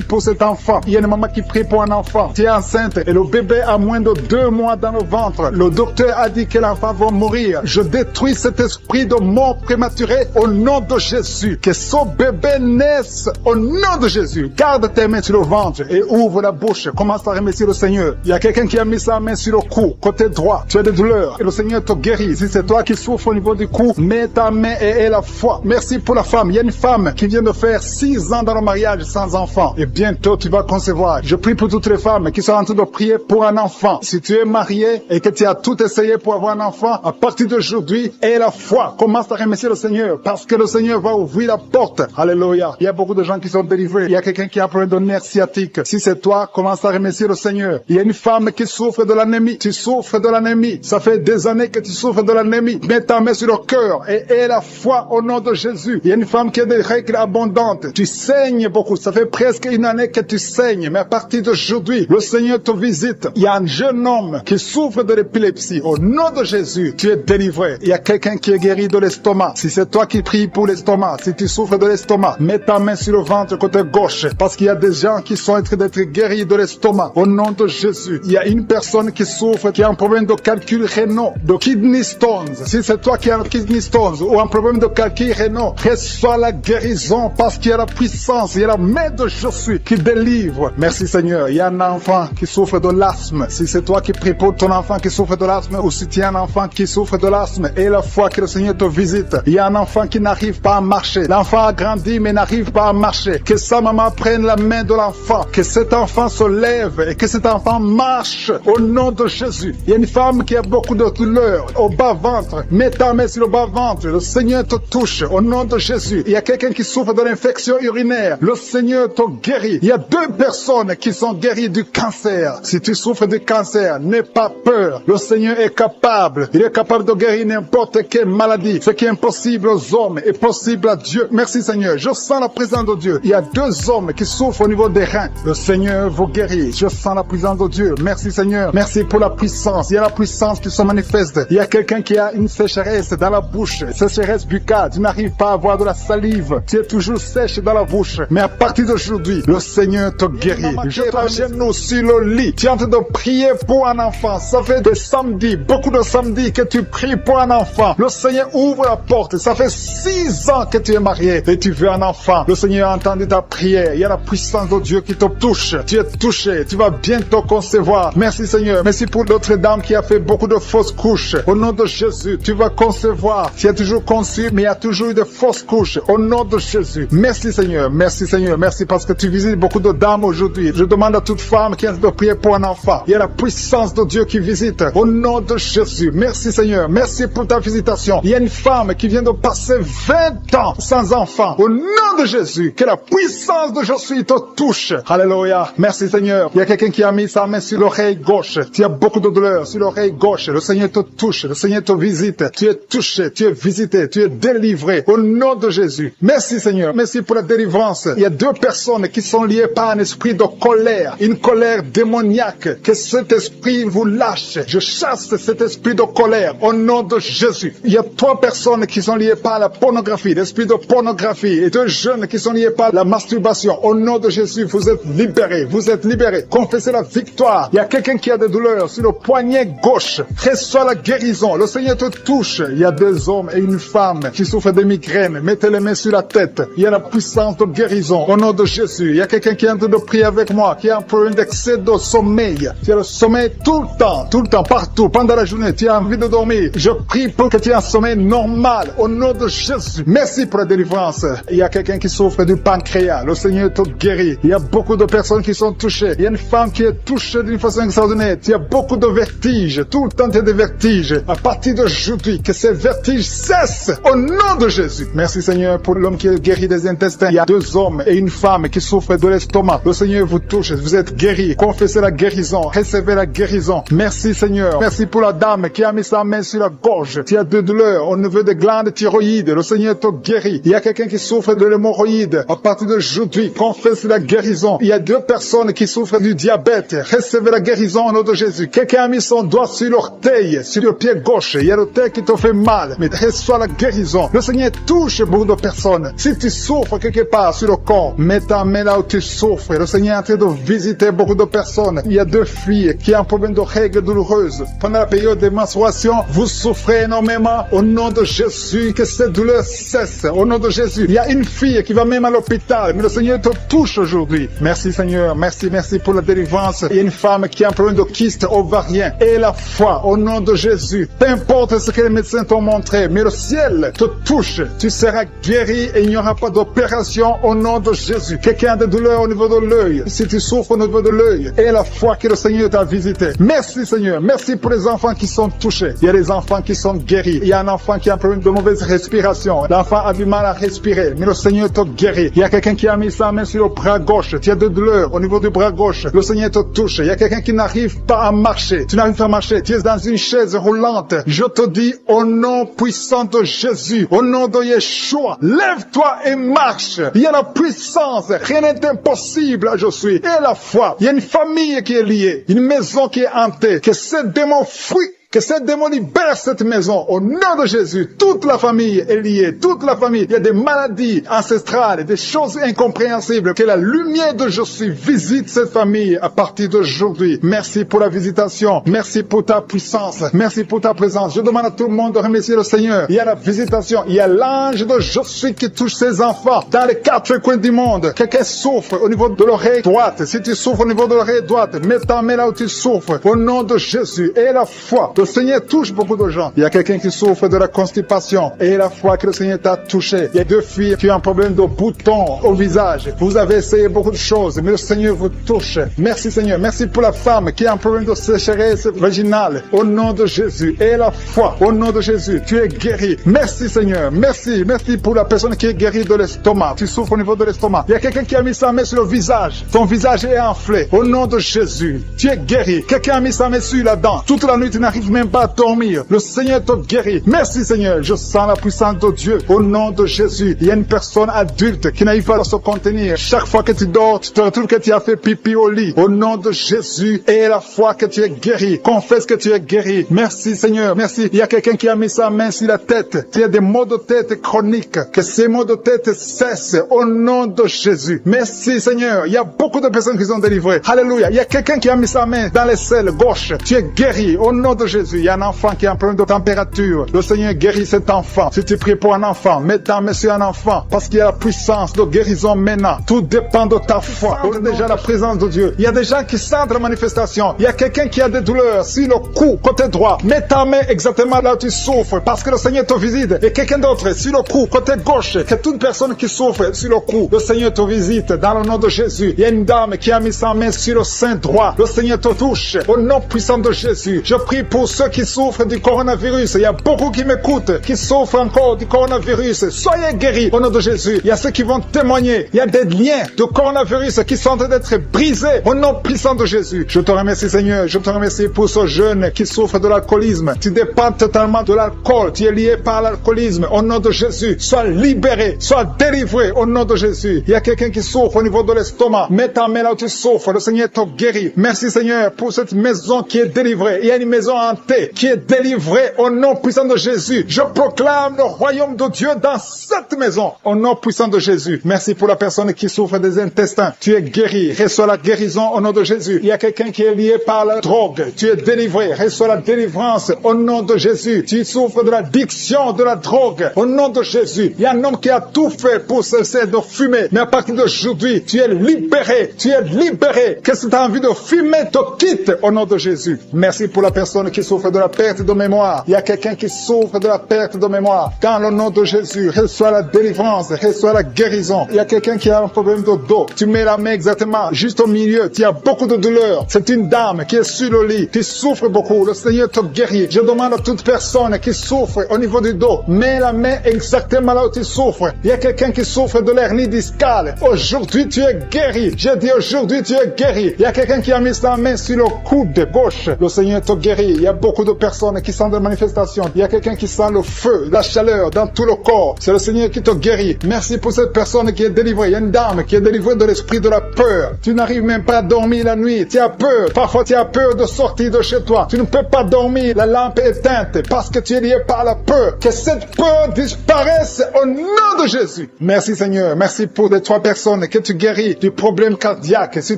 pour cet enfant. Il y a une maman qui prie pour un enfant. Tu es enceinte et le bébé a moins de 2 mois dans le ventre. Le docteur a dit que l'enfant va mourir. Je détruis cet esprit de mort prématurée au nom de Jésus. Que ce bébé naisse au nom de Jésus. Garde tes mains sur le ventre et ouvre la bouche. Commence à remercier le Seigneur. Il y a quelqu'un qui a mis sa main sur le cou, côté droit. Tu as des douleurs et le Seigneur te guérit. Si c'est toi qui souffres au niveau du cou, mets ta main et la foi. Merci pour la femme. Il y a une femme qui vient de faire 6 ans dans le mariage sans enfant. Et bientôt tu vas concevoir. Je prie pour toutes les femmes qui sont en train de prier pour un enfant. Si tu es marié et que tu as tout essayé pour avoir un enfant, à partir d'aujourd'hui, aie la foi. Commence à remercier le Seigneur parce que le Seigneur va ouvrir la porte. Alléluia. Il y a beaucoup de gens qui sont délivrés. Il y a quelqu'un qui a un problème de nerf sciatique. Si c'est toi, commence à remercier le Seigneur. Il y a une femme qui souffre de l'anémie. Tu souffres de l'anémie. Ça fait des années que tu souffres de l'anémie. Mets ta main sur le cœur et aie la foi au nom de Jésus. Il y a une femme qui a des règles abondantes. Tu saignes beaucoup. Ça fait presque une année que tu saignes. Mais à partir d'aujourd'hui, le Seigneur te visite. Il y a un jeune homme qui souffre de l'épilepsie. Au nom de Jésus, tu es délivré. Il y a quelqu'un qui est guéri de l'estomac. Si c'est toi qui pries pour l'estomac, si tu souffres de l'estomac, mets ta main sur le ventre côté gauche. Parce qu'il y a des gens qui sont en train d'être guéris de l'estomac. Au nom de Jésus, il y a une personne qui souffre, qui a un problème de calcul rénal, de kidney stones. Si c'est toi qui as un kidney stones ou un problème de calcul rénal, reçois la guérison parce qu'il y a la puissance, il y a la main de Jésus qui délivre. Merci Seigneur. Il y a un enfant qui souffre de l'asthme. Si c'est toi qui pries pour ton enfant qui souffre de l'asthme ou si tu as un enfant qui souffre de l'asthme et la foi que le Seigneur te visite. Il y a un enfant qui n'arrive pas à marcher. L'enfant a grandi mais n'arrive pas à marcher. Que sa maman prenne la main de l'enfant. Que cet enfant se lève et que cet enfant marche au nom de Jésus. Il y a une femme qui a beaucoup de douleurs au bas-ventre. Mets ta main sur le bas-ventre. Le Seigneur te touche au nom de Jésus. Il y a quelqu'un qui souffre de l'infection urinaire. Le Seigneur te guérit. Il y a 2 personnes qui sont guéries du cancer. Si tu souffres du cancer, n'aie pas peur. Le Seigneur est capable. Il est capable de guérir n'importe quelle maladie. Ce qui est impossible aux hommes est possible à Dieu. Merci Seigneur. Je sens la présence de Dieu. Il y a 2 hommes qui souffrent au niveau des reins. Le Seigneur vous guérit. Je sens la présence de Dieu. Merci Seigneur. Merci pour la puissance. Il y a la puissance qui se manifeste. Il y a quelqu'un qui a une sécheresse dans la bouche. Sécheresse buccale. Tu n'arrives pas à avoir de la salive. Tu es toujours sèche dans la bouche. Mais à partir d'aujourd'hui, le Seigneur te guérit. Je te genoux sur le lit. Tu es en train de prier pour un enfant. Ça fait des samedis, beaucoup de samedis que tu pries pour un enfant. Le Seigneur ouvre la porte. Ça fait 6 ans que tu es marié et tu veux un enfant. Le Seigneur a entendu ta prière. Il y a la puissance de Dieu qui te touche. Tu es touché. Tu vas bientôt concevoir. Merci Seigneur. Merci pour l'autre dame qui a fait beaucoup de fausses couches. Au nom de Jésus, tu vas concevoir. Tu as toujours conçu, mais il y a toujours eu de fausses couches. Au nom de Jésus. Merci Seigneur. Merci Seigneur. Merci parce que tu visites beaucoup de dames aujourd'hui. Je demande à toute femme qui est de prier pour un enfant. Il y a la puissance de Dieu qui visite. Au nom de Jésus. Merci Seigneur. Merci pour ta visitation. Il y a une femme qui vient de passer 20 ans sans enfant. Au nom de Jésus. Que la puissance de Jésus te touche. Alléluia. Merci Seigneur. Il y a quelqu'un qui a mis sa main sur l'oreille gauche. Tu as beaucoup de douleur sur l'oreille gauche. Le Seigneur te touche. Le Seigneur te visite. Tu es touché. Tu es visité. Tu es délivré. Au nom de Jésus. Merci Seigneur. Merci pour la délivrance. Il y a 2 personnes qui sont liées par un esprit de colère. Une colère démoniaque. Que cet esprit vous lâche. Je chasse cet esprit de colère. Au nom de Jésus. Il y a 3 personnes qui sont liées par la pornographie. L'esprit de pornographie. Et 2 jeunes qui sont liés par la masturbation. Au nom de Jésus, vous êtes libérés. Vous êtes libérés. Confessez la victoire. Il y a quelqu'un qui a des douleurs sur le poignet gauche. Reçois la guérison. Le Seigneur te touche. Il y a 2 hommes et une femme qui souffrent de migraines. Mettez les mains sur la tête. Il y a la puissance de guérison. Au nom de Jésus. Il y a quelqu'un qui est en train de prier avec moi, qui a un problème d'excès de sommeil. Tu as le sommeil tout le temps, partout, pendant la journée. Tu as envie de dormir. Je prie pour que tu aies un sommeil normal. Au nom de Jésus. Merci pour la délivrance. Il y a quelqu'un qui souffre du pancréas. Le Seigneur te guérit. Il y a beaucoup de personnes qui sont touchées. Il y a une femme qui est touchée d'une façon extraordinaire. Tu as beaucoup de vertiges. Tout le temps, tu as des vertiges. À partir d'aujourd'hui, que ces vertiges cessent. Au nom de Jésus. Merci Seigneur pour l'homme qui est guéri des intestins. Il y a 2 hommes et une femme qui souffrent de l'estomac. Le Seigneur vous touche. Vous êtes guéris. Confessez la guérison. Recevez la guérison. Merci Seigneur. Merci pour la dame qui a mis sa main sur la gorge. Tu as de douleurs au niveau des glandes thyroïdes. Le Seigneur te guérit. Il y a quelqu'un qui souffre de l'hémorroïde. À partir d'aujourd'hui, confesse la guérison. Il y a 2 personnes qui souffrent du diabète. Recevez la guérison au nom de Jésus. Quelqu'un a mis son doigt sur l'orteil, sur le pied gauche. Il y a l'orteil qui te fait mal. Mais reçois la guérison. Le Seigneur touche beaucoup de personnes. Si tu souffres quelque part sur le corps, mets ta main là où tu souffres. Le Seigneur est en train de visiter beaucoup de personnes. Il y a 2 filles qui ont un problème de règles douloureuses. Pendant la période de menstruation, vous souffrez énormément. Au nom de Jésus, que cette douleur cesse. Au nom de Jésus. Il y a une fille qui va même à l'hôpital, mais le Seigneur te touche aujourd'hui. Merci Seigneur. Merci pour la délivrance. Il y a une femme qui a un problème de kyste ovarien. Et la foi, au nom de Jésus. Peu importe ce que les médecins t'ont montré, mais le ciel te touche. Tu seras guéri et il n'y aura pas d'opération au nom de Jésus. Quelqu'un a des douleurs au niveau de l'œil. Si tu souffres au niveau de l'œil, et la foi que le Seigneur t'a visité. Merci Seigneur. Merci pour les enfants qui sont touchés. Il y a des enfants qui sont guéris. Il y a un enfant qui a un problème de mauvaise respiration. L'enfant a du mal à respirer, mais le Seigneur te guérit. Il y a quelqu'un qui a mis sa main sur le bras gauche. Tu as de douleurs au niveau du bras gauche. Le Seigneur te touche. Il y a quelqu'un qui n'arrive pas à marcher. Tu n'arrives pas à marcher. Tu es dans une chaise roulante. Je te dis au nom puissant de Jésus, au nom de Yeshua, lève-toi et marche. Il y a la puissance. Rien n'est impossible à je suis. Et la foi. Il y a une famille qui est liée. Une maison qui est hantée. Que ce démon fuit. Que ces démons libèrent cette maison au nom de Jésus. Toute la famille est liée. Toute la famille. Il y a des maladies ancestrales, des choses incompréhensibles. Que la lumière de Jésus visite cette famille à partir d'aujourd'hui. Merci pour la visitation. Merci pour ta puissance. Merci pour ta présence. Je demande à tout le monde de remercier le Seigneur. Il y a la visitation. Il y a l'ange de Jésus qui touche ses enfants dans les 4 coins du monde. Quelqu'un souffre au niveau de l'oreille droite. Si tu souffres au niveau de l'oreille droite, mets ta main là où tu souffres. Au nom de Jésus. Et la foi. Le Seigneur touche beaucoup de gens. Il y a quelqu'un qui souffre de la constipation. Et la foi que le Seigneur t'a touché. Il y a 2 filles qui ont un problème de boutons au visage. Vous avez essayé beaucoup de choses, mais le Seigneur vous touche. Merci Seigneur. Merci pour la femme qui a un problème de sécheresse vaginale. Au nom de Jésus. Et la foi. Au nom de Jésus. Tu es guéri. Merci Seigneur. Merci. Merci pour la personne qui est guérie de l'estomac. Tu souffres au niveau de l'estomac. Il y a quelqu'un qui a mis sa main sur le visage. Ton visage est enflé. Au nom de Jésus. Tu es guéri. Quelqu'un a mis sa main sur la dent. Toute la nuit, tu n'arrives même pas à dormir. Le Seigneur te guérit. Merci Seigneur. Je sens la puissance de Dieu. Au nom de Jésus. Il y a une personne adulte qui n'arrive pas à se contenir. Chaque fois que tu dors, tu te retrouves que tu as fait pipi au lit. Au nom de Jésus. Et la foi que tu es guéri. Confesse que tu es guéri. Merci Seigneur. Merci. Il y a quelqu'un qui a mis sa main sur la tête. Tu as des maux de tête chroniques. Que ces maux de tête cessent. Au nom de Jésus. Merci Seigneur. Il y a beaucoup de personnes qui sont délivrées. Alléluia. Il y a quelqu'un qui a mis sa main dans l'aisselle gauche. Tu es guéri. Au nom de Jésus. Il y a un enfant qui a un problème de température. Le Seigneur guérit cet enfant. Si tu pries pour un enfant, mets ta main sur un enfant. Parce qu'il y a la puissance de guérison maintenant. Tout dépend de ta foi. On a déjà la présence de Dieu. Il y a des gens qui sentent la manifestation. Il y a quelqu'un qui a des douleurs sur le cou, côté droit. Mets ta main exactement là où tu souffres. Parce que le Seigneur te visite. Et quelqu'un d'autre sur le cou, côté gauche. Que toute personne qui souffre sur le cou, le Seigneur te visite dans le nom de Jésus. Il y a une dame qui a mis sa main sur le sein droit. Le Seigneur te touche. Au nom puissant de Jésus. Je prie pour ceux qui souffrent du coronavirus. Il y a beaucoup qui m'écoutent, qui souffrent encore du coronavirus. Soyez guéris au nom de Jésus. Il y a ceux qui vont témoigner. Il y a des liens de coronavirus qui sont en train d'être brisés au nom puissant de Jésus. Je te remercie Seigneur. Je te remercie pour ce jeune qui souffre de l'alcoolisme. Tu dépends totalement de l'alcool. Tu es lié par l'alcoolisme. Au nom de Jésus. Sois libéré. Sois délivré au nom de Jésus. Il y a quelqu'un qui souffre au niveau de l'estomac. Mets ta main là où tu souffres. Le Seigneur te guérit. Merci Seigneur pour cette maison qui est délivrée. Il y a une maison hantée qui est délivrée au nom puissant de Jésus. Je proclame le royaume de Dieu dans cette maison au nom puissant de Jésus. Merci pour la personne qui souffre des intestins. Tu es guéri. Reçois la guérison au nom de Jésus. Il y a quelqu'un qui est lié par la drogue. Tu es délivré. Reçois la délivrance au nom de Jésus. Tu souffres de l'addiction de la drogue au nom de Jésus. Il y a un homme qui a tout fait pour cesser de fumer. Mais à partir d'aujourd'hui, tu es libéré. Tu es libéré. Que cette envie de fumer te quitte au nom de Jésus. Merci pour la personne qui souffre souffre de la perte de mémoire. Il y a quelqu'un qui souffre de la perte de mémoire. Dans le nom de Jésus, reçois la délivrance, reçois la guérison. Il y a quelqu'un qui a un problème de dos. Tu mets la main exactement juste au milieu. Tu as beaucoup de douleur. C'est une dame qui est sur le lit. Tu souffres beaucoup. Le Seigneur te guérit. Je demande à toute personne qui souffre au niveau du dos, mets la main exactement là où tu souffres. Il y a quelqu'un qui souffre de l'hernie discale. Aujourd'hui, tu es guéri. J'ai dit aujourd'hui, tu es guéri. Il y a quelqu'un qui a mis sa main sur le coude gauche. Le Seigneur te guérit. Il y a beaucoup de personnes qui sentent des manifestations. Il y a quelqu'un qui sent le feu, la chaleur dans tout le corps. C'est le Seigneur qui te guérit. Merci pour cette personne qui est délivrée. Il y a une dame qui est délivrée de l'esprit de la peur. Tu n'arrives même pas à dormir la nuit. Tu as peur. Parfois, tu as peur de sortir de chez toi. Tu ne peux pas dormir. La lampe est éteinte parce que tu es lié par la peur. Que cette peur disparaisse au nom de Jésus. Merci Seigneur. Merci pour les 3 personnes que tu guéris du problème cardiaque. Si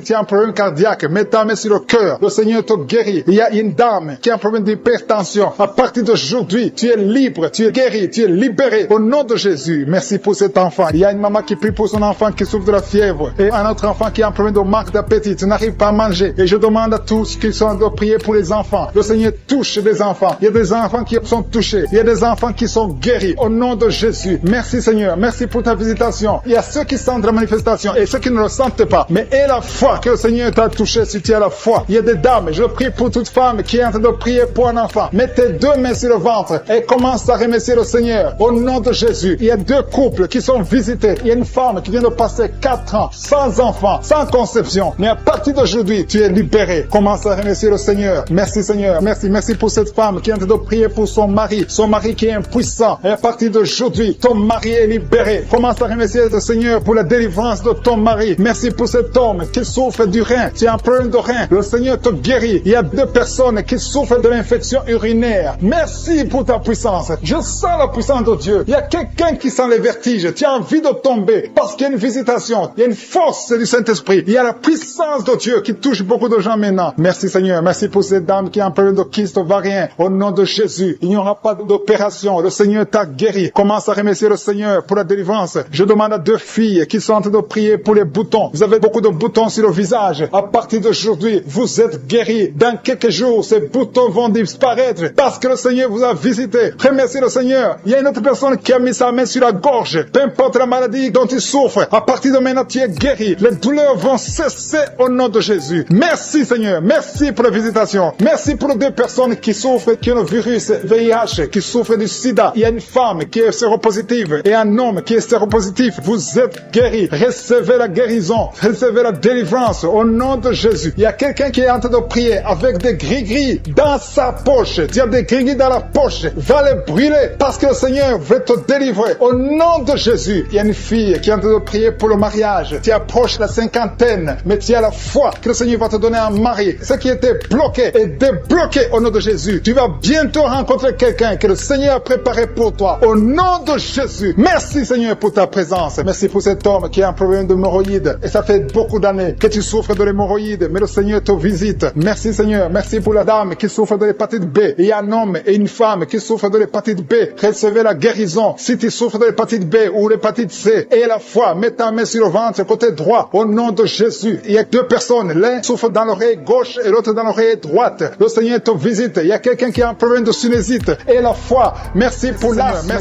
tu as un problème cardiaque, mets ta main sur le cœur. Le Seigneur te guérit. Il y a une dame qui a un problème d'hypertension. À partir d'aujourd'hui, tu es libre, tu es guéri, tu es libéré au nom de Jésus. Merci pour cet enfant. Il y a une maman qui prie pour son enfant qui souffre de la fièvre et un autre enfant qui a un problème de manque d'appétit. Tu n'arrives pas à manger. Et je demande à tous qui sont de prier pour les enfants. Le Seigneur touche des enfants. Il y a des enfants qui sont touchés. Il y a des enfants qui sont guéris au nom de Jésus. Merci Seigneur. Merci pour ta visitation. Il y a ceux qui sentent la manifestation et ceux qui ne le sentent pas. Mais aie la foi que le Seigneur t'a touché si tu as la foi. Il y a des dames. Je prie pour toute femme qui est en train de prier pour un enfant. Mets tes 2 mains sur le ventre et commence à remercier le Seigneur au nom de Jésus. Il y a 2 couples qui sont visités. Il y a une femme qui vient de passer 4 ans sans enfant, sans conception. Mais à partir d'aujourd'hui, tu es libéré. Commence à remercier le Seigneur. Merci Seigneur. Merci pour cette femme qui est en train de prier pour son mari qui est impuissant. Et à partir d'aujourd'hui, ton mari est libéré. Commence à remercier le Seigneur pour la délivrance de ton mari. Merci pour cet homme qui souffre du rein. Tu as un problème de rein. Le Seigneur te guérit. Il y a 2 personnes qui souffrent de l'infection urinaire. Merci pour ta puissance. Je sens la puissance de Dieu. Il y a quelqu'un qui sent les vertiges. Tu as envie de tomber parce qu'il y a une visitation. Il y a une force du Saint-Esprit. Il y a la puissance de Dieu qui touche beaucoup de gens maintenant. Merci Seigneur. Merci pour cette dame qui a un problème de kyste ovarien. Au nom de Jésus, il n'y aura pas d'opération. Le Seigneur t'a guéri. Commence à remercier le Seigneur pour la délivrance. Je demande à 2 filles qui sont en train de prier pour les boutons. Vous avez beaucoup de boutons sur le visage. À partir d'aujourd'hui, vous êtes guéris. Dans quelques jours, ces boutons vont disparaître parce que le Seigneur vous a visité. Remerciez le Seigneur. Il y a une autre personne qui a mis sa main sur la gorge. Peu importe la maladie dont il souffre, à partir de maintenant, tu es guéri. Les douleurs vont cesser au nom de Jésus. Merci Seigneur. Merci pour la visitation. Merci pour les 2 personnes qui souffrent, qui ont le virus VIH, qui souffrent du sida. Il y a une femme qui est séropositive et un homme qui est séropositif. Vous êtes guéris. Recevez la guérison. Recevez la délivrance au nom de Jésus. Il y a quelqu'un qui est en train de prier avec des gris-gris dans sa poche. Tu as des gris-gris dans la poche. Va les brûler parce que le Seigneur veut te délivrer au nom de Jésus. Il y a une fille qui est en train de prier pour le mariage. Tu approches la 50aine, mais tu as la foi que le Seigneur va te donner un mari. Ce qui était bloqué est débloqué au nom de Jésus. Tu vas bientôt rencontrer quelqu'un que le Seigneur a préparé pour toi au nom de Jésus. Merci Seigneur pour ta présence. Merci pour cet homme qui a un problème d'hémorroïdes. Et ça fait beaucoup d'années que tu souffres de l'hémorroïde, mais le Seigneur te visite. Merci Seigneur. Merci pour la dame qui souffre de l'hépatite B. Il y a un homme et une femme qui souffrent de l'hépatite B. Recevez la guérison. Si tu souffres de l'hépatite B ou l'hépatite C, et la foi, mets ta main sur le ventre côté droit au nom de Jésus. Il y a 2 personnes. L'un souffre dans l'oreille gauche et l'autre dans l'oreille droite. Le Seigneur te visite. Il y a quelqu'un qui a un problème de sinusite. Et la foi. Merci pour l'asthme.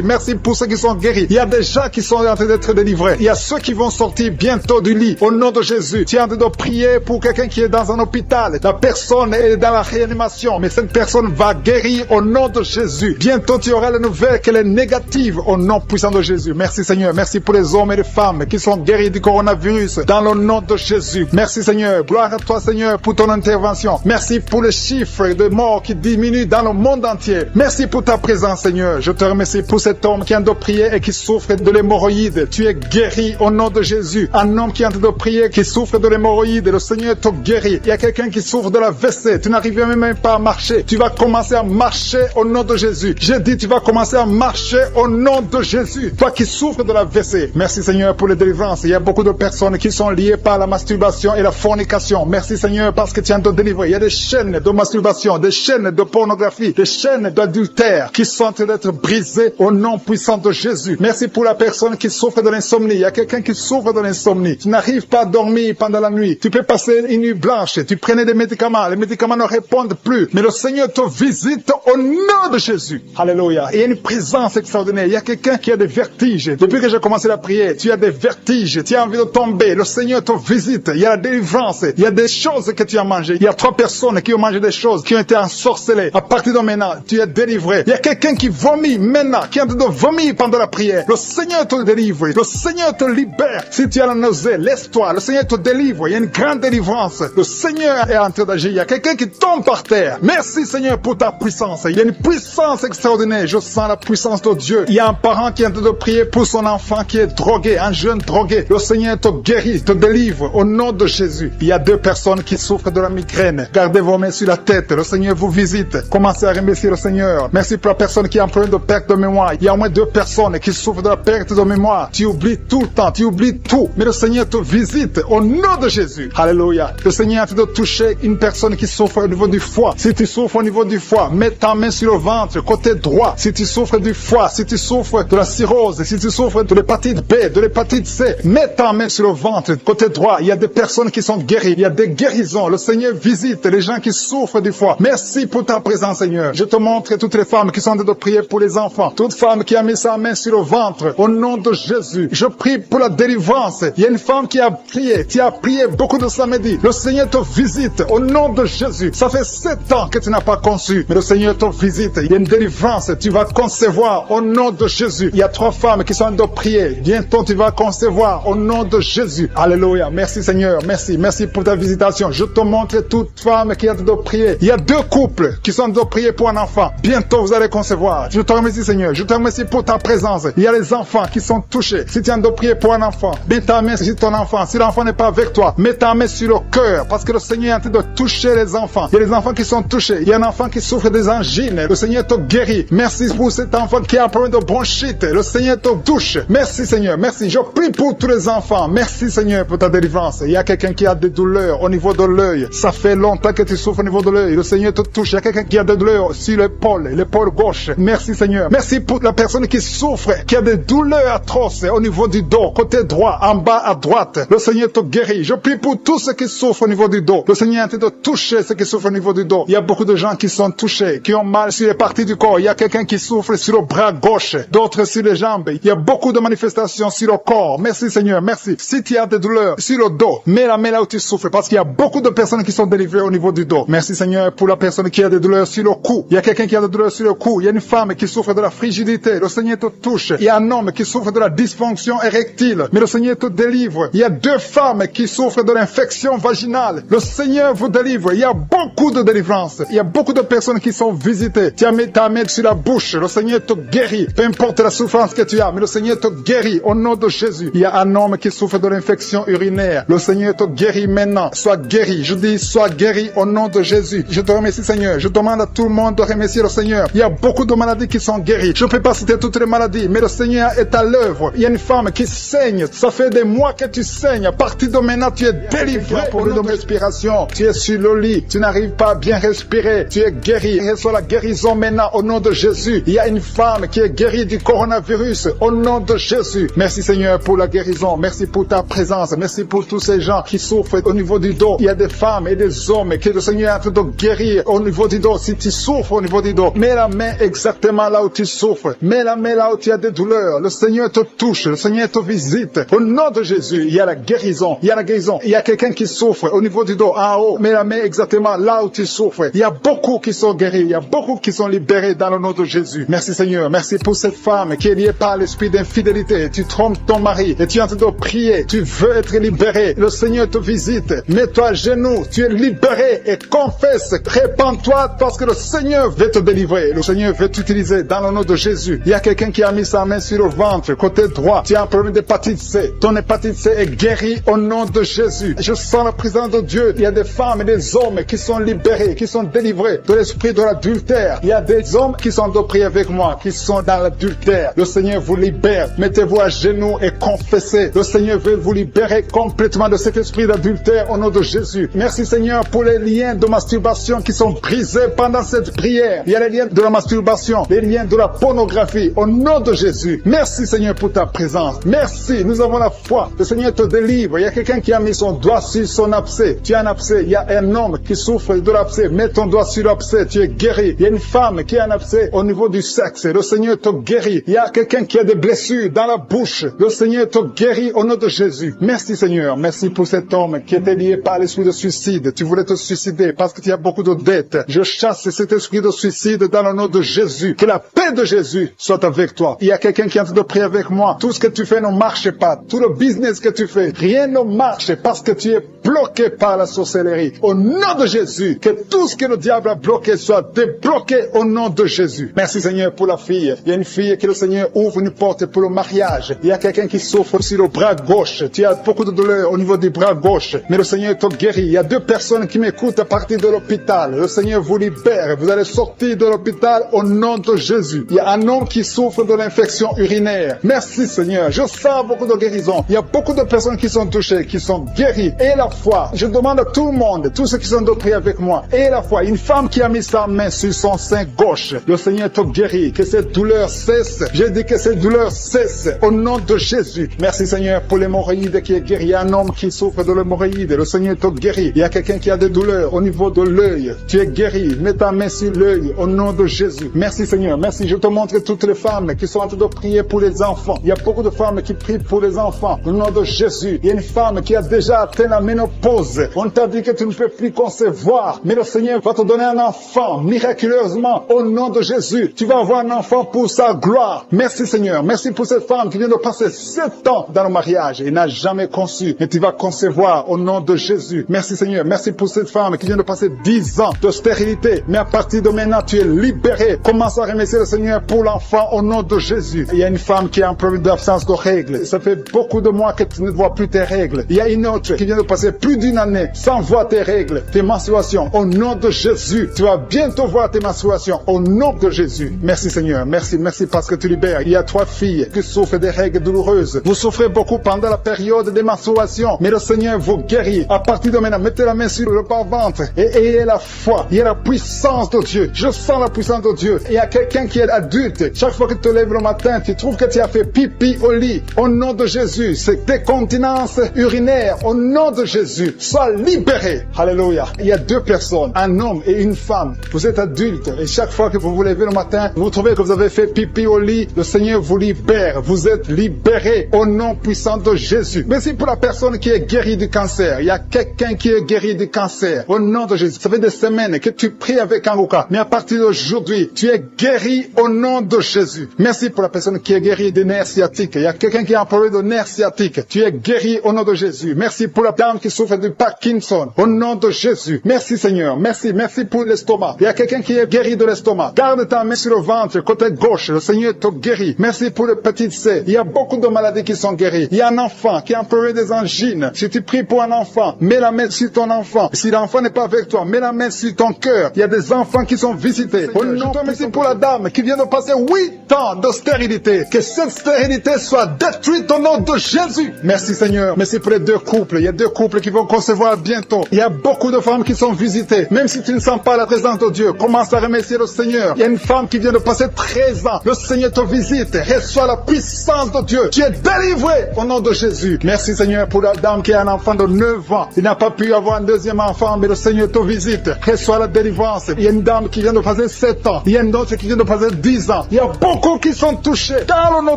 Merci pour ceux qui sont guéris. Il y a des gens qui sont en train d'être délivrés. Il y a ceux qui vont sortir bientôt du lit au nom de Jésus. Tu es en train de prier pour quelqu'un qui est dans un hôpital. La personne est dans la réanimation, mais cette personne va guérir au nom de Jésus. Bientôt tu auras la nouvelle qu'elle est négative au nom puissant de Jésus. Merci Seigneur. Merci pour les hommes et les femmes qui sont guéris du coronavirus dans le nom de Jésus. Merci Seigneur. Gloire à toi Seigneur pour ton intervention. Merci pour les chiffres de morts qui diminuent dans le monde entier. Merci pour ta présence Seigneur. Je te remercie pour cet homme qui est en train de prier et qui souffre de l'hémorroïde. Tu es guéri au nom de Jésus. Un homme qui est en train de prier, qui souffre de l'hémorroïde. Le Seigneur te guérit. Il y a quelqu'un qui souffre de la WC. Tu n'arrives même pas à marcher. Tu vas commencer à marcher au nom de Jésus. J'ai dit tu vas commencer à marcher au nom de Jésus. Toi qui souffres de la WC. Merci Seigneur pour les délivrances. Il y a beaucoup de personnes qui sont liées par la masturbation et la fornication. Merci Seigneur parce que tu es en train de délivrer. Il y a des chaînes de masturbation, des chaînes de pornographie, des chaînes d'adultère qui sont en train d'être brisées au nom puissant de Jésus. Merci pour la personne qui souffre de l'insomnie. Il y a quelqu'un qui souffre de l'insomnie. Tu n'arrives pas à dormir pendant la nuit. Tu peux passer une nuit blanche. Tu prenais des médicaments. Les médicaments ne répondent plus. Mais le Seigneur te visite au nom de Jésus. Alléluia. Il y a une présence extraordinaire. Il y a quelqu'un qui a des vertiges. Depuis que j'ai commencé la prière, tu as des vertiges. Tu as envie de tomber. Le Seigneur te visite. Il y a la délivrance. Il y a des choses que tu as mangées. Il y a 3 personnes qui ont mangé des choses, qui ont été ensorcelées. À partir de maintenant, tu es délivré. Il y a quelqu'un qui vomit maintenant, qui est en train de vomir pendant la prière. Le Seigneur te délivre. Le Seigneur te libère. Si tu as la nausée, laisse-toi. Le Seigneur te délivre. Il y a une grande délivrance. Le Seigneur est en train d'agir. Il y a quelqu'un qui tombe par terre. Merci Seigneur pour ta puissance. Il y a une puissance extraordinaire. Je sens la puissance de Dieu. Il y a un parent qui est en train de prier pour son enfant qui est drogué, un jeune drogué. Le Seigneur te guérit, te délivre au nom de Jésus. Il y a 2 personnes qui souffrent de la migraine. Gardez vos mains sur la tête. Le Seigneur vous visite. Commencez à remercier le Seigneur. Merci pour la personne qui est en train de perte de mémoire. Il y a au moins 2 personnes qui souffrent de la perte de mémoire. Tu oublies tout le temps, tu oublies tout. Mais le Seigneur te visite au nom de Jésus. Alléluia. Le Seigneur est en train de toucher une personne qui souffre au niveau du foie. Si tu souffres au niveau du foie, mets ta main sur le ventre, côté droit. Si tu souffres du foie, si tu souffres de la cirrhose, si tu souffres de l'hépatite B, de l'hépatite C, mets ta main sur le ventre, côté droit. Il y a des personnes qui sont guéries. Il y a des guérisons. Le Seigneur visite les gens qui souffrent du foie. Merci pour ta présence, Seigneur. Je te montre toutes les femmes qui sont en train de prier pour les enfants. Toute femme qui a mis sa main sur le ventre, au nom de Jésus. Je prie pour la délivrance. Il y a une femme qui a prié. Tu as prié beaucoup de samedi. Le Seigneur te visite au nom de Jésus. Ça fait 7 ans que tu n'as pas conçu, mais le Seigneur te visite. Il y a une délivrance. Tu vas concevoir au nom de Jésus. Il y a 3 femmes qui sont en train de prier. Bientôt tu vas concevoir au nom de Jésus. Alléluia. Merci Seigneur. Merci. Merci pour ta visitation. Je te montre toute femme qui est en train de prier. Il y a 2 couples qui sont en train de prier pour un enfant. Bientôt vous allez concevoir. Je te remercie Seigneur. Je te remercie pour ta présence. Il y a les enfants qui sont touchés. Si tu es en train de prier pour un enfant, mets ta main sur ton enfant. Si l'enfant n'est pas avec toi, mets ta main sur le cœur, parce que le Seigneur est en train de toucher les enfants. Il y a les enfants qui sont touchés. Il y a un enfant qui souffre des angines. Le Seigneur te guérit. Merci pour cet enfant qui a un problème de bronchite. Le Seigneur te touche. Merci Seigneur. Merci. Je prie pour tous les enfants. Merci Seigneur pour ta délivrance. Il y a quelqu'un qui a des douleurs au niveau de l'œil. Ça fait longtemps que tu souffres au niveau de l'œil. Le Seigneur te touche. Il y a quelqu'un qui a des douleurs sur l'épaule gauche. Merci Seigneur. Merci pour la personne qui souffre, qui a des douleurs atroces au niveau du dos, côté droit, en bas à droite. Le Seigneur te guérit. Je prie pour tous ceux qui souffrent au niveau du dos. Le Seigneur est en train de toucher ceux qui souffrent au niveau du dos. Il y a beaucoup de gens qui sont touchés, qui ont mal sur les parties du corps. Il y a quelqu'un qui souffre sur le bras gauche, d'autres sur les jambes. Il y a beaucoup de manifestations sur le corps. Merci Seigneur, merci. Si tu as des douleurs sur le dos, mets la main là où tu souffres, parce qu'il y a beaucoup de personnes qui sont délivrées au niveau du dos. Merci Seigneur pour la personne qui a des douleurs sur le cou. Il y a quelqu'un qui a des douleurs sur le cou. Il y a une femme qui souffre de la frigidité. Le Seigneur te touche. Il y a un homme qui souffre de la dysfonction érectile. Mais le Seigneur te délivre. Il y a 2 femmes qui souffrent de l'infection vaginale. Le Seigneur vous délivre. Il y a beaucoup de délivrance. Il y a beaucoup de personnes qui sont visitées. Tu as mis ta main sur la bouche. Le Seigneur te guérit. Peu importe la souffrance que tu as, mais le Seigneur te guérit au nom de Jésus. Il y a un homme qui souffre de l'infection urinaire. Le Seigneur te guérit maintenant. Sois guéri. Je dis, sois guéri au nom de Jésus. Je te remercie Seigneur. Je demande à tout le monde de remercier le Seigneur. Il y a beaucoup de maladies qui sont guéries. Je ne peux pas citer toutes les maladies, mais le Seigneur est à l'œuvre. Il y a une femme qui saigne. Ça fait des mois que tu saignes. À partir de maintenant, tu es délivré pour le de respiration. Tu es sur le lit. Tu n'arrives pas à bien respirer. Tu es guéri. Reçois la guérison maintenant au nom de Jésus. Il y a une femme qui est guérie du coronavirus au nom de Jésus. Merci Seigneur pour la guérison. Merci pour ta présence. Merci pour tous ces gens qui souffrent au niveau du dos. Il y a des femmes et des hommes que le Seigneur est en train de guérir au niveau du dos. Si tu souffres au niveau du dos, mets la main exactement là où tu souffres. Mets la main là où tu as des douleurs. Le Seigneur te touche. Le Seigneur te visite. Au nom de Jésus, il y a la guérison. Il y a la guérison. Il y a quelqu'un qui souffre au niveau du dos, en haut. Mets la main exactement là où tu souffres. Il y a beaucoup qui sont guéris. Il y a beaucoup qui sont libérés dans le nom de Jésus. Merci Seigneur. Merci pour cette femme qui est liée par l'esprit d'infidélité. Tu trompes ton mari et tu es en train de prier. Tu veux être libéré. Le Seigneur te visite. Mets-toi à genoux. Tu es libéré et confesse. Répands-toi parce que le Seigneur veut te délivrer. Le Seigneur veut t'utiliser dans le nom de Jésus. Il y a quelqu'un qui a mis sa main sur le ventre, côté droit. Tu as un problème d'hépatite C. Ton hépatite C est guérie au nom de Jésus. Je sens la présence de Dieu. Il y a des femmes et des hommes qui sont libérés, qui sont délivrés de l'esprit de l'adultère. Il y a des hommes qui sont de prier avec moi, qui sont dans l'adultère. Le Seigneur vous libère. Mettez-vous à genoux et confessez. Le Seigneur veut vous libérer complètement de cet esprit d'adultère au nom de Jésus. Merci Seigneur pour les liens de masturbation qui sont brisés pendant cette prière. Il y a les liens de la masturbation, les liens de la pornographie au nom de Jésus. Merci Seigneur pour ta présence. Merci, nous avons la foi. Le Seigneur te délivre. Il y a quelqu'un qui a mis son doigt sur son abcès. Tu as un abcès. Il y a un homme qui souffre de l'abcès abcès. Mets ton doigt sur l'abcès, tu es guéri. Il y a une femme qui a un abcès au niveau du sexe. Le Seigneur te guérit. Il y a quelqu'un qui a des blessures dans la bouche. Le Seigneur te guérit au nom de Jésus. Merci Seigneur. Merci pour cet homme qui était lié par l'esprit de suicide. Tu voulais te suicider parce que tu as beaucoup de dettes. Je chasse cet esprit de suicide dans le nom de Jésus. Que la paix de Jésus soit avec toi. Il y a quelqu'un qui est en train de prier avec moi. Tout ce que tu fais ne marche pas. Tout le business que tu fais, rien ne marche parce que tu es bloqué par la sorcellerie. Au nom de Jésus, que tout ce que le diable a bloqué soit débloqué au nom de Jésus. Merci Seigneur pour la fille. Il y a une fille que le Seigneur ouvre une porte pour le mariage. Il y a quelqu'un qui souffre sur le bras gauche. Tu as beaucoup de douleur au niveau du bras gauche. Mais le Seigneur te guérit. Il y a 2 personnes qui m'écoutent à partir de l'hôpital. Le Seigneur vous libère. Vous allez sortir de l'hôpital au nom de Jésus. Il y a un homme qui souffre de l'infection urinaire. Merci Seigneur. Je sens beaucoup de guérison. Il y a beaucoup de personnes qui sont touchées, qui sont guéries. Et la foi. Je demande à tout le monde, tous ceux qui sont de prier avec moi. Et la foi. Une femme qui a mis sa main sur son sein gauche. Le Seigneur te guérit. Que cette douleur cesse. Je dis que cette douleur cesse au nom de Jésus. Merci Seigneur pour l'hémorroïde qui est guéri. Il y a un homme qui souffre de l'hémorroïde. Le Seigneur te guérit. Il y a quelqu'un qui a des douleurs au niveau de l'œil. Tu es guéri. Mets ta main sur l'œil au nom de Jésus. Merci Seigneur. Merci. Je te montre toutes les femmes qui sont en train de prier pour les enfants. Il y a beaucoup de femmes qui prient pour les enfants. Au nom de Jésus. Il y a une femme qui a déjà atteint la ménopause. On t'a dit que tu ne peux plus concevoir. Mais le Seigneur va te donner un enfant miraculeusement au nom de Jésus. Tu vas avoir un enfant pour sa gloire. Merci Seigneur. Merci pour cette femme qui vient de passer 7 ans dans le mariage et n'a jamais conçu. Mais tu vas concevoir au nom de Jésus. Merci Seigneur. Merci pour cette femme qui vient de passer 10 ans de stérilité. Mais à partir de maintenant, tu es libéré. Commence à remercier le Seigneur pour l'enfant au nom de Jésus. Il y a une femme qui a un problème d'absence de règles. Ça fait beaucoup de mois que tu ne vois plus tes règles. Il y a une autre qui vient de passer plus d'1 année sans voir tes règles, tes menstruations. Au nom de Jésus, tu vas bientôt voir tes menstruations. Au nom de Jésus. Merci Seigneur. Merci parce que tu libères. Il y a 3 filles qui souffrent des règles douloureuses. Vous souffrez beaucoup pendant la période des menstruations. Mais le Seigneur vous guérit. À partir de maintenant, mettez la main sur le bas-ventre et ayez la foi. Il y a la puissance de Dieu. Je sens la puissance de Dieu. Il y a quelqu'un qui est adulte. Chaque fois que tu te lèves le matin, tu trouves que tu as fait pipi au lit. Au nom de Jésus, c'est décontinence urinaire. Au nom de Jésus, sois libéré. Alléluia. Il y a 2 personnes, un homme et une femme. Vous êtes adulte et chaque fois que vous vous levez le matin, vous trouvez que vous avez fait pipi au lit. Le Seigneur vous libère. Vous êtes libéré au nom puissant de Jésus. Merci pour la personne qui est guérie du cancer. Il y a quelqu'un qui est guéri du cancer. Au nom de Jésus. Ça fait des semaines que tu pries avec Anguka. Mais à partir d'aujourd'hui, tu es guéri au nom de Jésus. Merci pour la personne qui est guérie des nerfs sciatiques. Il y a quelqu'un qui a un problème de nerfs sciatiques. Tu es guéri au nom de Jésus. Merci pour la dame qui souffre de Parkinson. Au nom de Jésus. Merci Seigneur. Merci pour l'estomac. Il y a quelqu'un qui est guéri de l'estomac. Garde ta main sur le ventre, côté gauche. Le Seigneur te guérit. Merci pour le petit C. Il y a beaucoup de maladies qui sont guéries. Il y a un enfant qui a un problème des angines. Si tu pries pour un enfant, mets la main sur ton enfant. Si l'enfant n'est pas avec toi, mets la main sur ton cœur. Il y a des enfants qui sont visités. Au nom, merci pour la dame qui vient de passer 8 ans de stérilité. Que cette stérilité soit détruite au nom de Jésus. Merci Seigneur. Merci pour les 2 couples. Il y a 2 couples qui vont concevoir bientôt. Il y a beaucoup de femmes qui sont visitées. Même si tu ne sens pas la présence de Dieu, commence à remercier le Seigneur. Il y a une femme qui vient de passer 13 ans. Le Seigneur te visite. Reçois la puissance de Dieu. Tu es délivré au nom de Jésus. Merci Seigneur pour la dame qui a un enfant de 9 ans. Il n'a pas pu avoir un 2e enfant, mais le Seigneur te visite. Reçois la délivrance. Il y a une dame qui vient de passer 7 ans. Il y a une autre qui vient de passer 10 ans. Il y a beaucoup qui sont touchés dans le nom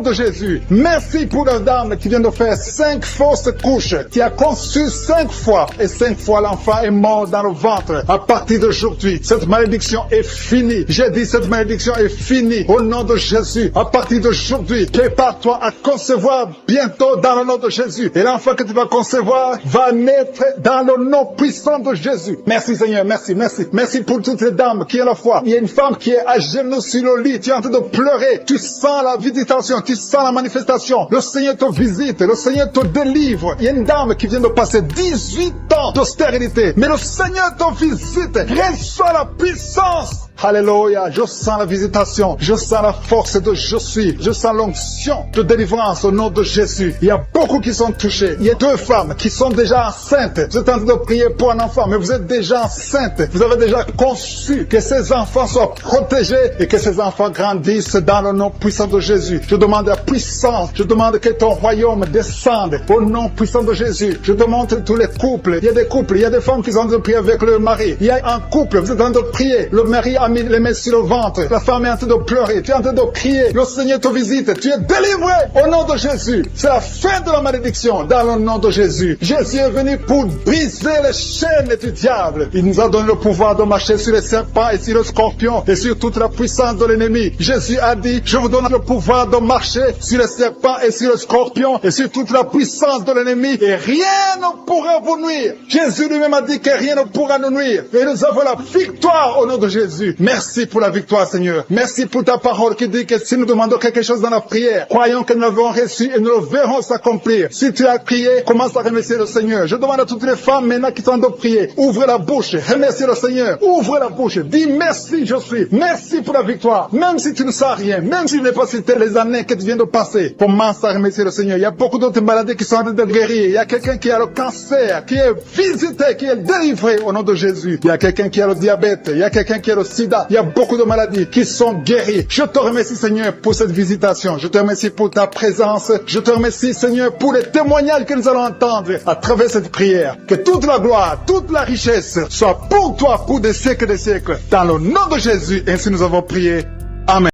de Jésus. Merci pour la dame qui vient de faire 5 fausses couches. Qui a conçu 5 fois. Et 5 fois l'enfant est mort dans le ventre. À partir d'aujourd'hui, cette malédiction est finie. J'ai dit cette malédiction est finie. Au nom de Jésus. À partir d'aujourd'hui, prépare-toi à concevoir bientôt dans le nom de Jésus. Et l'enfant que tu vas concevoir va naître dans le nom puissant de Jésus. Merci Seigneur. Merci. Merci pour toutes les dames qui ont la foi. Il y a une femme qui est à genoux sur le lit. Tu es en train de pleurer. Tu sens la visitation. Tu sens la manifestation. Le Seigneur te visite. Le Seigneur te délivre. Il y a une dame qui vient de passer 18 ans de stérilité. Mais le Seigneur te visite. Reçois la puissance. Alléluia. Je sens la visitation. Je sens la force de je suis. Je sens l'onction de délivrance au nom de Jésus. Il y a beaucoup qui sont touchés. Il y a 2 femmes qui sont déjà enceintes. Vous êtes en train de prier pour un enfant, mais vous êtes déjà enceinte. Vous avez déjà conçu que ces enfants soient protégés et que ces enfants grandissent dans le nom puissant de Jésus. Je demande la puissance. Je demande que ton royaume descende au nom puissant de Jésus. Je demande tous les couples. Il y a des couples, il y a des femmes qui sont en train de prier avec leur mari. Il y a un couple, vous êtes en train de prier. Le mari a mis les mains sur le ventre. La femme est en train de pleurer. Tu es en train de crier. Le Seigneur te visite. Tu es délivré au nom de Jésus. C'est la fin de la malédiction dans le nom de Jésus. Jésus est venu pour briser les chaînes du diable. Il nous a donné le pouvoir de marcher sur les serpents et sur les scorpions et sur toute la puissance de l'ennemi. Jésus a dit, je vous donne le pouvoir de marcher sur les serpents et sur les scorpions et sur toute la puissance de l'ennemi et rien ne pourra vous nuire. Jésus lui-même a dit que rien ne pourra nous nuire. Et nous avons la victoire au nom de Jésus. Merci pour la victoire, Seigneur. Merci pour ta parole qui dit que si nous demandons quelque chose dans la prière, croyons que nous l'avons reçu et nous le verrons s'accomplir. Si tu as prié, commence à remercier le Seigneur. Je demande à toutes les femmes maintenant qui sont en train de prier, ouvre la bouche, remercie le Seigneur. Ouvre la bouche, dis merci, je suis. Merci pour la victoire. Même si tu ne sais rien, même si tu n'as pas cité les années que tu viens de passer, commence à remercier le Seigneur. Il y a beaucoup d'autres maladies qui sont en train de guérir. Il y a quelqu'un qui a le cancer, qui est visité, qui est délivré au nom de Jésus. Il y a quelqu'un qui a le diabète, il y a quelqu'un qui a le sida. Il y a beaucoup de maladies qui sont guéries. Je te remercie, Seigneur, pour cette visitation. Je te remercie pour ta présence. Je te remercie, Seigneur, pour les témoignages que nous allons entendre à travers cette prière. Que toute la gloire, toute la richesse soit pour toi, pour des siècles et des siècles. Dans le nom de Jésus, ainsi nous avons prié. Amen.